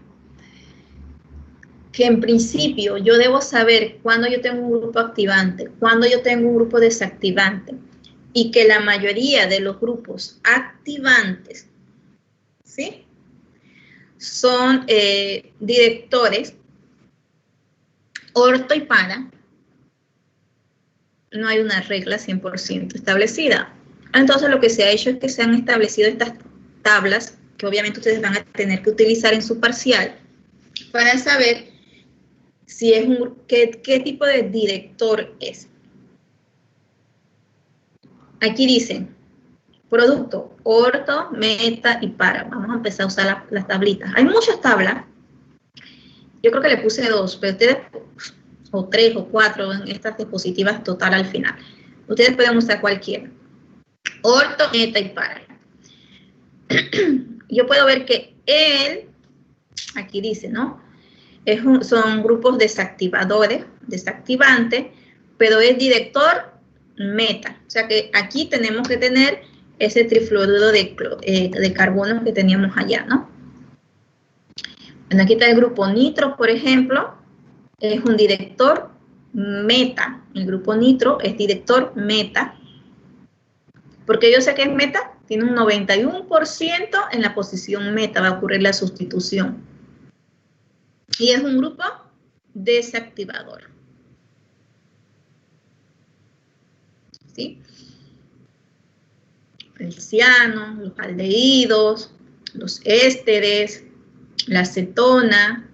que en principio yo debo saber cuándo yo tengo un grupo activante, cuándo yo tengo un grupo desactivante, y que la mayoría de los grupos activantes, ¿sí?, son directores orto y para, no hay una regla 100% establecida. Entonces lo que se ha hecho es que se han establecido estas tablas que obviamente ustedes van a tener que utilizar en su parcial para saber si es qué tipo de director es. Aquí dicen producto, orto, meta y para. Vamos a empezar a usar las tablitas. Hay muchas tablas. Yo creo que le puse 2, pero ustedes, o 3 o 4 en estas diapositivas total al final. Ustedes pueden usar cualquiera. Orto, meta y para. Yo puedo ver que él, aquí dice, ¿no? Son grupos desactivadores, desactivantes, pero es director meta. O sea que aquí tenemos que tener ese trifluoruro de carbono que teníamos allá, ¿no? Bueno, aquí está el grupo nitro, por ejemplo, es un director meta. El grupo nitro es director meta. Porque yo sé que es meta, tiene un 91% en la posición meta, va a ocurrir la sustitución. Y es un grupo desactivador. ¿Sí? El ciano, los aldehídos, los ésteres, la acetona,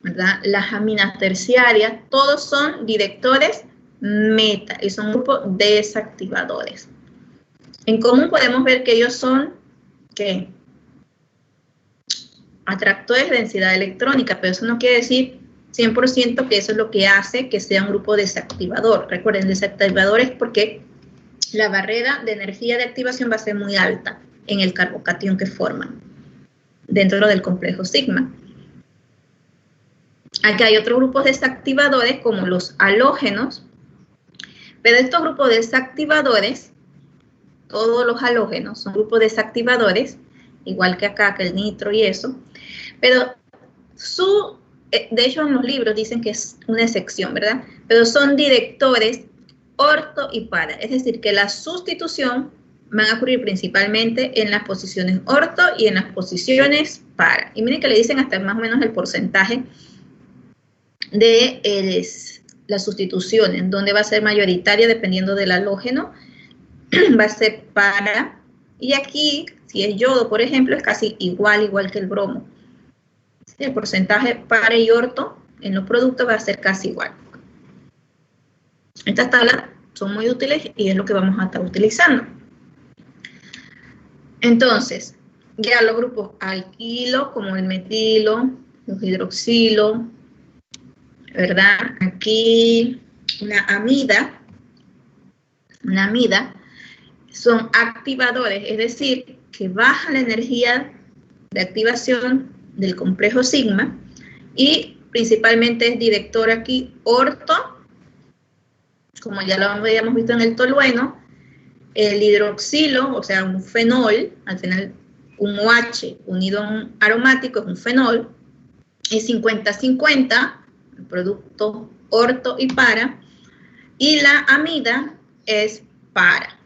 ¿verdad? Las aminas terciarias, todos son directores meta y son grupos desactivadores. En común podemos ver que ellos son, ¿qué? Atractores de densidad electrónica, pero eso no quiere decir 100% que eso es lo que hace que sea un grupo desactivador. Recuerden, desactivador es porque la barrera de energía de activación va a ser muy alta en el carbocatión que forman dentro del complejo sigma. Aquí hay otros grupos desactivadores como los halógenos, pero estos grupos desactivadores, todos los halógenos son grupos desactivadores, igual que acá, que el nitro y eso, pero de hecho en los libros dicen que es una excepción, ¿verdad? Pero son directores orto y para, es decir, que la sustitución van a ocurrir principalmente en las posiciones orto y en las posiciones para. Y miren que le dicen hasta más o menos el porcentaje de la sustitución, en donde va a ser mayoritaria dependiendo del halógeno, va a ser para, y aquí, si es yodo, por ejemplo, es casi igual que el bromo. El porcentaje para y orto en los productos va a ser casi igual. Estas tablas son muy útiles y es lo que vamos a estar utilizando. Entonces, ya los grupos alquilo, como el metilo, los hidroxilo, ¿verdad? Aquí una amida son activadores, es decir, que baja la energía de activación del complejo sigma y principalmente es director aquí orto, como ya lo habíamos visto en el tolueno, el hidroxilo, o sea, un fenol, al final un OH unido a un aromático es un fenol, y 50-50, el producto orto y para, y la amida es para.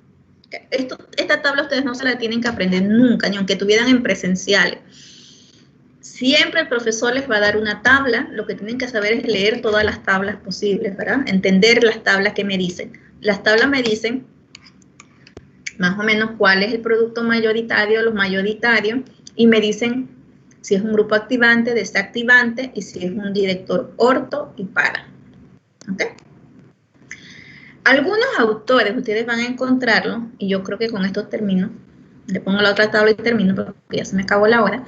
Esta tabla ustedes no se la tienen que aprender nunca, ni aunque tuvieran en presenciales. Siempre el profesor les va a dar una tabla, lo que tienen que saber es leer todas las tablas posibles, ¿verdad? Entender las tablas que me dicen. Las tablas me dicen más o menos cuál es el producto mayoritario, los mayoritarios, y me dicen si es un grupo activante, desactivante, y si es un director orto y para. ¿Ok? Algunos autores, ustedes van a encontrarlo, y yo creo que con esto termino. Le pongo la otra tabla y termino porque ya se me acabó la hora.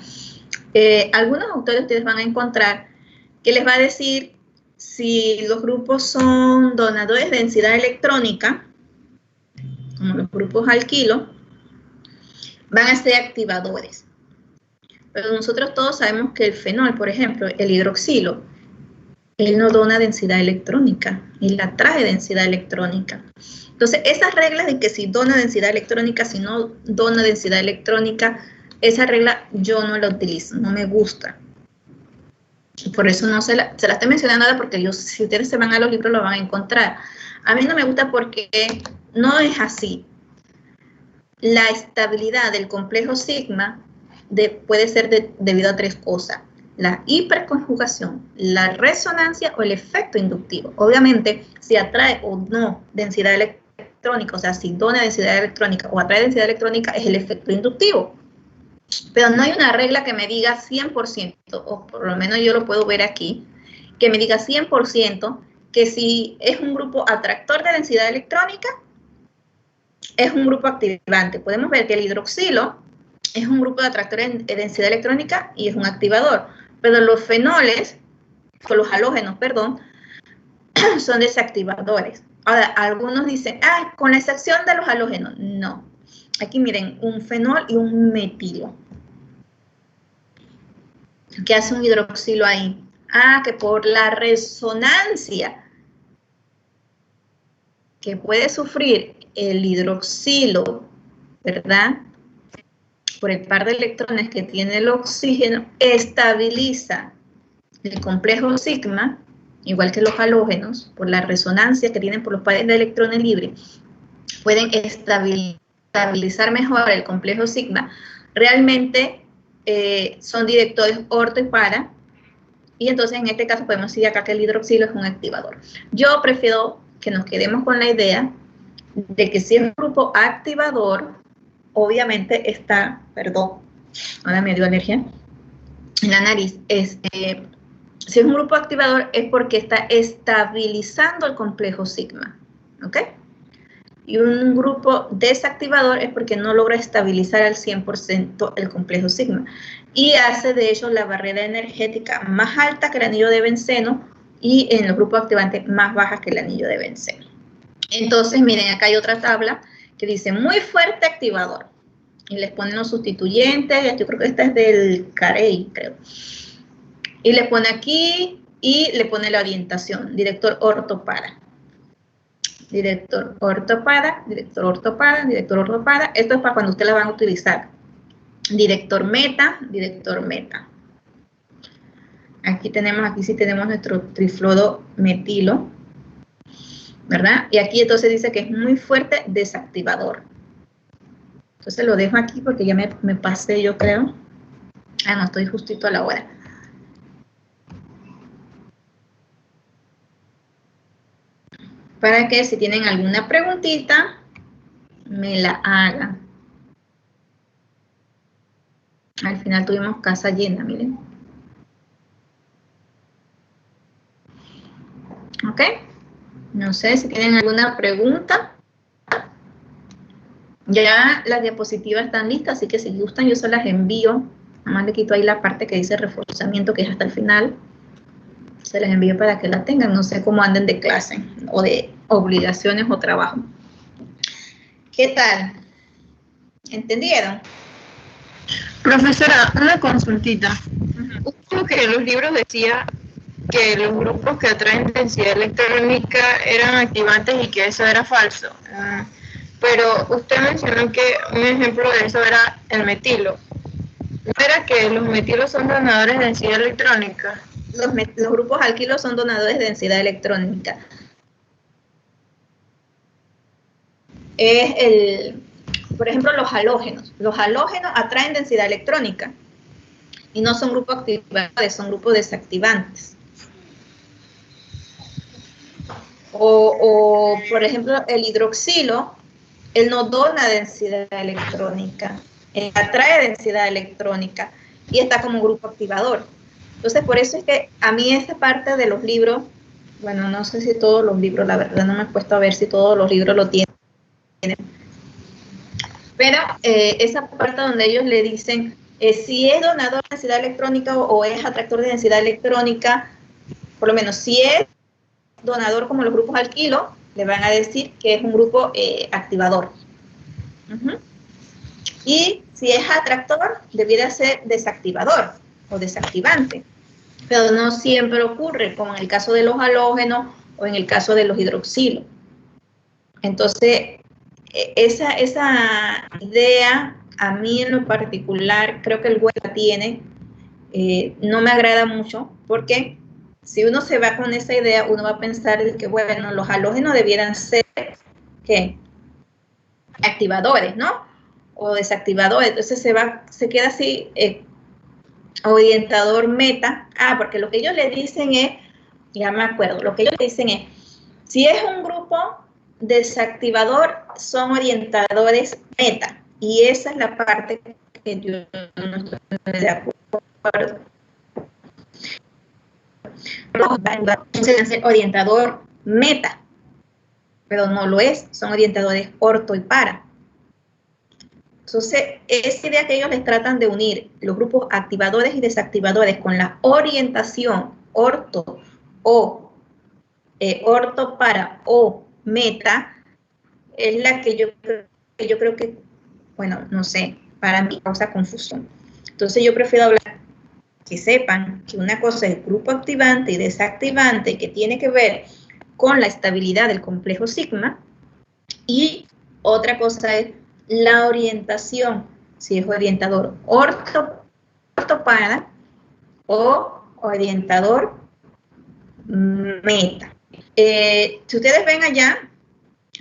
Algunos autores ustedes van a encontrar que les va a decir si los grupos son donadores de densidad electrónica, como los grupos alquilo, van a ser activadores. Pero nosotros todos sabemos que el fenol, por ejemplo, el hidroxilo, él no dona densidad electrónica, él atrae densidad electrónica. Entonces, esas reglas de que si dona densidad electrónica, si no dona densidad electrónica, esa regla yo no la utilizo, no me gusta. Por eso no se la estoy mencionando nada, porque si ustedes se van a los libros lo van a encontrar. A mí no me gusta porque no es así. La estabilidad del complejo sigma puede ser debido a tres cosas: la hiperconjugación, la resonancia o el efecto inductivo. Obviamente, si atrae o no densidad electrónica, o sea, si dona densidad electrónica o atrae densidad electrónica, es el efecto inductivo. Pero no hay una regla que me diga 100%, o por lo menos yo lo puedo ver aquí, que me diga 100% que si es un grupo atractor de densidad electrónica, es un grupo activante. Podemos ver que el hidroxilo es un grupo de atractores de densidad electrónica y es un activador. Pero los fenoles, o los halógenos, perdón, son desactivadores. Ahora, algunos dicen, con la excepción de los halógenos. No. Aquí miren, un fenol y un metilo. ¿Qué hace un hidroxilo ahí? Que por la resonancia que puede sufrir el hidroxilo, ¿verdad? Por el par de electrones que tiene el oxígeno, estabiliza el complejo sigma, igual que los halógenos, por la resonancia que tienen por los pares de electrones libres, pueden estabilizar mejor el complejo sigma. Realmente son directores orto y para, y entonces en este caso podemos decir acá que el hidroxilo es un activador. Yo prefiero que nos quedemos con la idea de que si es un grupo activador, obviamente está, perdón, ahora me dio alergia en la nariz, Si es un grupo activador es porque está estabilizando el complejo sigma, ¿ok? Y un grupo desactivador es porque no logra estabilizar al 100% el complejo sigma y hace de hecho la barrera energética más alta que el anillo de benceno y en los grupos activantes más baja que el anillo de benceno. Entonces, miren, acá hay otra tabla que dice muy fuerte activador y les ponen los sustituyentes. Yo creo que esta es del Carey, creo. Y le pone aquí y le pone la orientación, director ortopara. Director ortopara, director ortopara, director ortopara. Esto es para cuando ustedes la van a utilizar. Director meta, director meta. Aquí sí tenemos nuestro trifluoro metilo, ¿verdad? Y aquí entonces dice que es muy fuerte desactivador. Entonces lo dejo aquí porque ya me pasé, yo creo. Ah, no, estoy justito a la hora. Para que si tienen alguna preguntita, me la hagan. Al final tuvimos casa llena, miren. ¿Ok? No sé si tienen alguna pregunta. Ya las diapositivas están listas, así que si gustan yo se las envío. Nada más le quito ahí la parte que dice reforzamiento, que es hasta el final. Se las envío para que la tengan. No sé cómo anden de clase o de obligaciones o trabajo. ¿Qué tal? ¿Entendieron? Profesora, una consultita. Justo que en los libros decía que los grupos que atraen densidad electrónica eran activantes y que eso era falso. Pero usted mencionó que un ejemplo de eso era el metilo. ¿No era que los metilos son donadores de densidad electrónica? Los grupos alquilos son donadores de densidad electrónica. Por ejemplo, los halógenos. Los halógenos atraen densidad electrónica y no son grupos activadores, son grupos desactivantes. O por ejemplo, el hidroxilo, él no dona densidad electrónica, él atrae densidad electrónica y está como grupo activador. Entonces, por eso es que a mí esta parte de los libros, bueno, no sé si todos los libros, la verdad no me he puesto a ver si todos los libros lo tienen, pero esa parte donde ellos le dicen si es donador de densidad electrónica o es atractor de densidad electrónica, por lo menos si es donador como los grupos alquilo, le van a decir que es un grupo activador. Y si es atractor, debiera ser desactivador o desactivante. Pero no siempre ocurre, como en el caso de los halógenos o en el caso de los hidroxilos. Entonces, esa idea, a mí en lo particular, creo que el web la tiene, no me agrada mucho, porque si uno se va con esa idea, uno va a pensar que, bueno, los halógenos debieran ser, ¿qué? Activadores, ¿no? O desactivadores. Entonces se queda así, orientador meta. Ah, porque lo que ellos le dicen es, ya me acuerdo, lo que ellos le dicen es, si es un grupo desactivador, son orientadores meta. Y esa es la parte que yo no estoy de acuerdo. Deben ser orientador meta, pero no lo es, son orientadores orto y para. Entonces, esa idea que ellos les tratan de unir los grupos activadores y desactivadores con la orientación orto o orto para o meta, es la que yo creo que, bueno, no sé, para mí causa confusión. Entonces, yo prefiero hablar que sepan que una cosa es grupo activante y desactivante, que tiene que ver con la estabilidad del complejo sigma, y otra cosa es la orientación, si es orientador orto para o orientador meta. Si ustedes ven allá,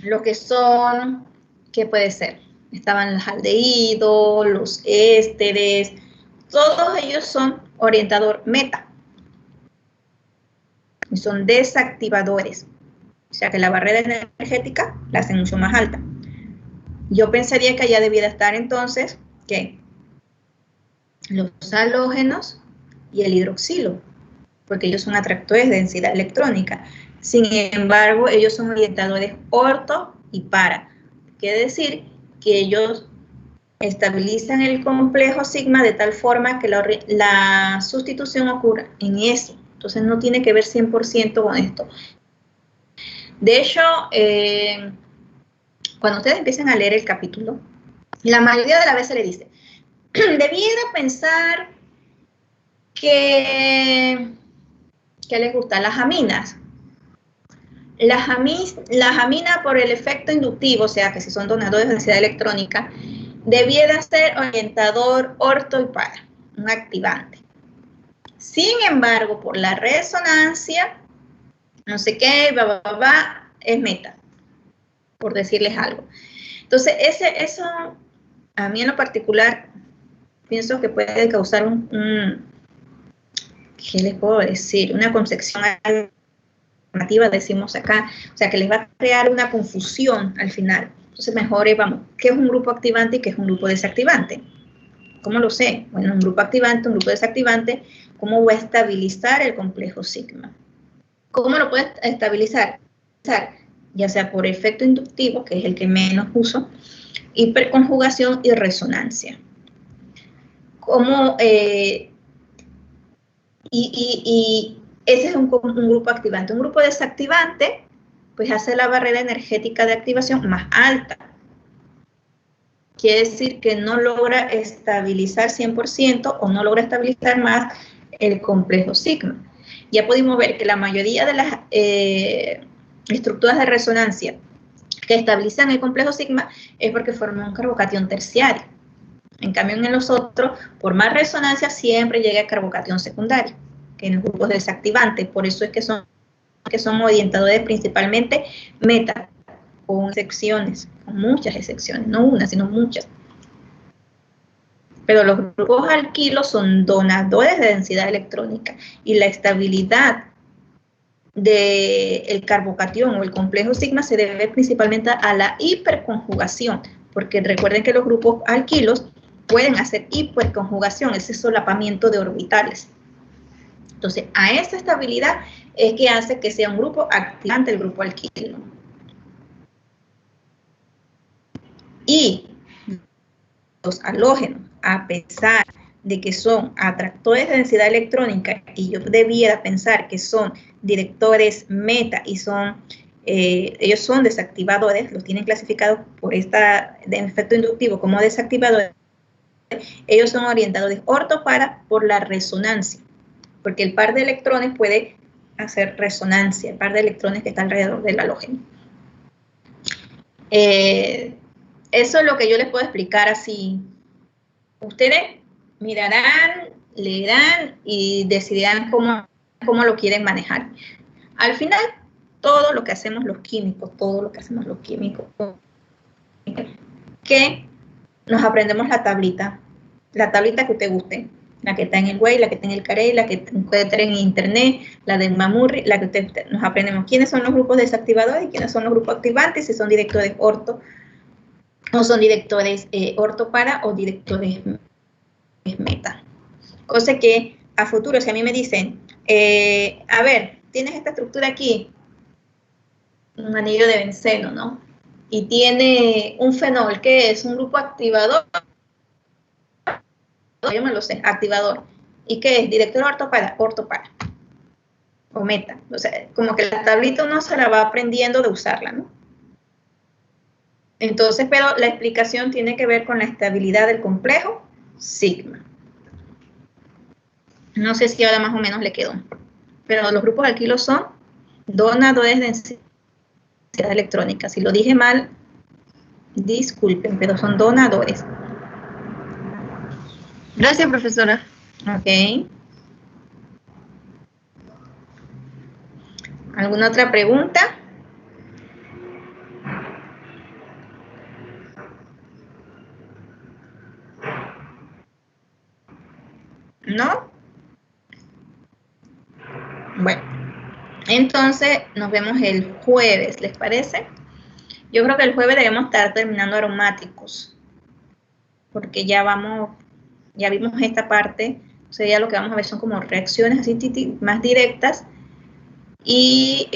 lo que son, ¿qué puede ser? Estaban los aldehídos, los ésteres, todos ellos son orientador meta. Y son desactivadores. O sea que la barrera energética la hacen mucho más alta. Yo pensaría que allá debiera estar entonces, ¿qué? Los halógenos y el hidroxilo. porque ellos son atractores de densidad electrónica. Sin embargo, ellos son orientadores orto y para. Quiere decir que ellos estabilizan el complejo sigma de tal forma que la sustitución ocurra en eso. Entonces no tiene que ver 100% con esto. De hecho, cuando ustedes empiezan a leer el capítulo, la mayoría de las veces le dice, debiera pensar que les gustan las aminas. Las aminas por el efecto inductivo, o sea que si son donadores de densidad electrónica, debiera ser orientador orto y para, un activante. Sin embargo, por la resonancia, no sé qué, es meta, por decirles algo. Entonces, eso a mí en lo particular, pienso que puede causar ¿qué les puedo decir? Una concepción alternativa, decimos acá, o sea, que les va a crear una confusión al final. Entonces, mejor vamos, ¿qué es un grupo activante y qué es un grupo desactivante? ¿Cómo lo sé? Bueno, un grupo activante, un grupo desactivante, ¿cómo voy a estabilizar el complejo sigma? ¿Cómo lo puedes estabilizar? Ya sea por efecto inductivo, que es el que menos uso, hiperconjugación y resonancia. ¿Cómo? Y ese es un grupo activante. Un grupo desactivante, pues hace la barrera energética de activación más alta. Quiere decir que no logra estabilizar 100% o no logra estabilizar más el complejo sigma. Ya pudimos ver que la mayoría de las estructuras de resonancia que estabilizan el complejo sigma es porque forman un carbocatión terciario. En cambio, en los otros, por más resonancia, siempre llega el carbocatión secundario, que en los grupos desactivantes. Por eso es que son orientadores principalmente meta, con excepciones, con muchas excepciones, no una, sino muchas. Pero los grupos alquilos son donadores de densidad electrónica y la estabilidad del carbocatión o el complejo sigma se debe principalmente a la hiperconjugación, porque recuerden que los grupos alquilos pueden hacer hiperconjugación, ese solapamiento de orbitales. Entonces, a esa estabilidad es que hace que sea un grupo activante el grupo alquilo. Y los halógenos, a pesar de que son atractores de densidad electrónica y yo debiera pensar que son directores meta y ellos son desactivadores, los tienen clasificados por de efecto inductivo como desactivadores, ellos son orientadores orto-para por la resonancia, porque el par de electrones puede hacer resonancia, el par de electrones que está alrededor del halógeno. Eso es lo que yo les puedo explicar así. Ustedes mirarán, leerán y decidirán cómo lo quieren manejar. Al final, todo lo que hacemos los químicos, que nos aprendemos la tablita que usted guste, la que está en el Way, la que está en el Carey, la que encuentre en internet, la de Mamurri, la que usted nos aprendemos quiénes son los grupos desactivadores y quiénes son los grupos activantes, si son directores orto o son directores orto para o directores meta. Cosa que a futuro, si a mí me dicen, a ver, tienes esta estructura aquí, un anillo de benceno, ¿no? Y tiene un fenol, que es un grupo activador, yo me lo sé, activador. ¿Y qué es? Director orto para o meta. O sea, como que la tablita uno se la va aprendiendo de usarla, ¿no? Entonces, pero la explicación tiene que ver con la estabilidad del complejo sigma. No sé si ahora más o menos le quedó. Pero los grupos alquilos son donadores de densidad electrónica. Si lo dije mal, disculpen, pero son donadores. Gracias, profesora. Ok. ¿Alguna otra pregunta? ¿No? Bueno, entonces nos vemos el jueves, ¿les parece? Yo creo que el jueves debemos estar terminando aromáticos, porque ya vimos esta parte Entonces ya lo que vamos a ver son como reacciones así más directas y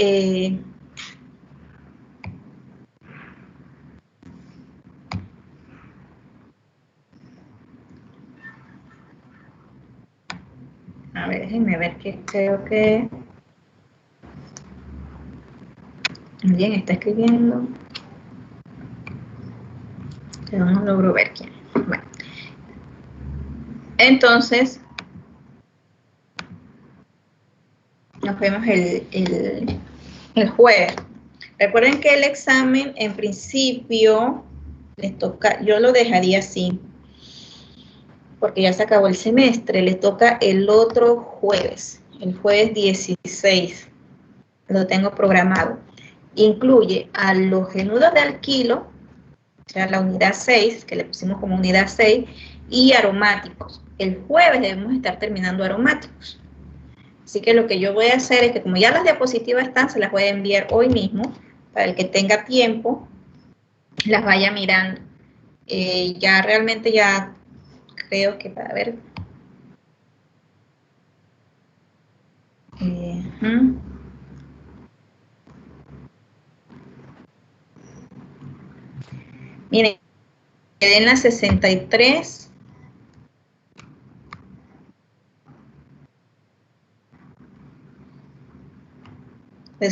a ver, déjenme ver que creo que alguien está escribiendo. Pero no logro ver quién. Bueno. Entonces, nos vemos el jueves. Recuerden que el examen, en principio, les toca, yo lo dejaría así, porque ya se acabó el semestre, les toca el otro jueves, el jueves 16, lo tengo programado. Incluye a los nudos de alquilo, o sea, la unidad 6, que le pusimos como unidad 6, y aromáticos. El jueves debemos estar terminando aromáticos. Así que lo que yo voy a hacer es que como ya las diapositivas están, se las voy a enviar hoy mismo, para el que tenga tiempo, las vaya mirando. Ya realmente ya creo que para ver. Miren, quedé en la 63. De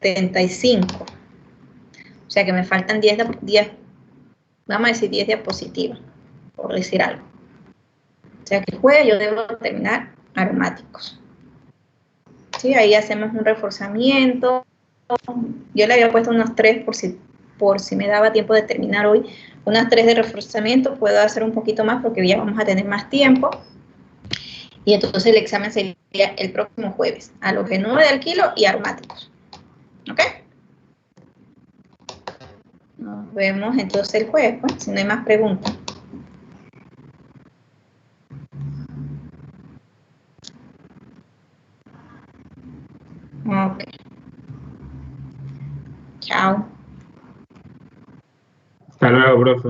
75. O sea que me faltan 10, vamos a decir 10 diapositivas, por decir algo. O sea que el jueves yo debo terminar aromáticos. ¿Sí? Ahí hacemos un reforzamiento. Yo le había puesto unos 3 por si me daba tiempo de terminar hoy. Unas 3 de reforzamiento, puedo hacer un poquito más porque ya vamos a tener más tiempo. Y entonces el examen sería el próximo jueves, a los G9 de alquilo y aromáticos. ¿Ok? Nos vemos entonces el jueves, pues, si no hay más preguntas. Ok. Chao. Hasta luego, profe.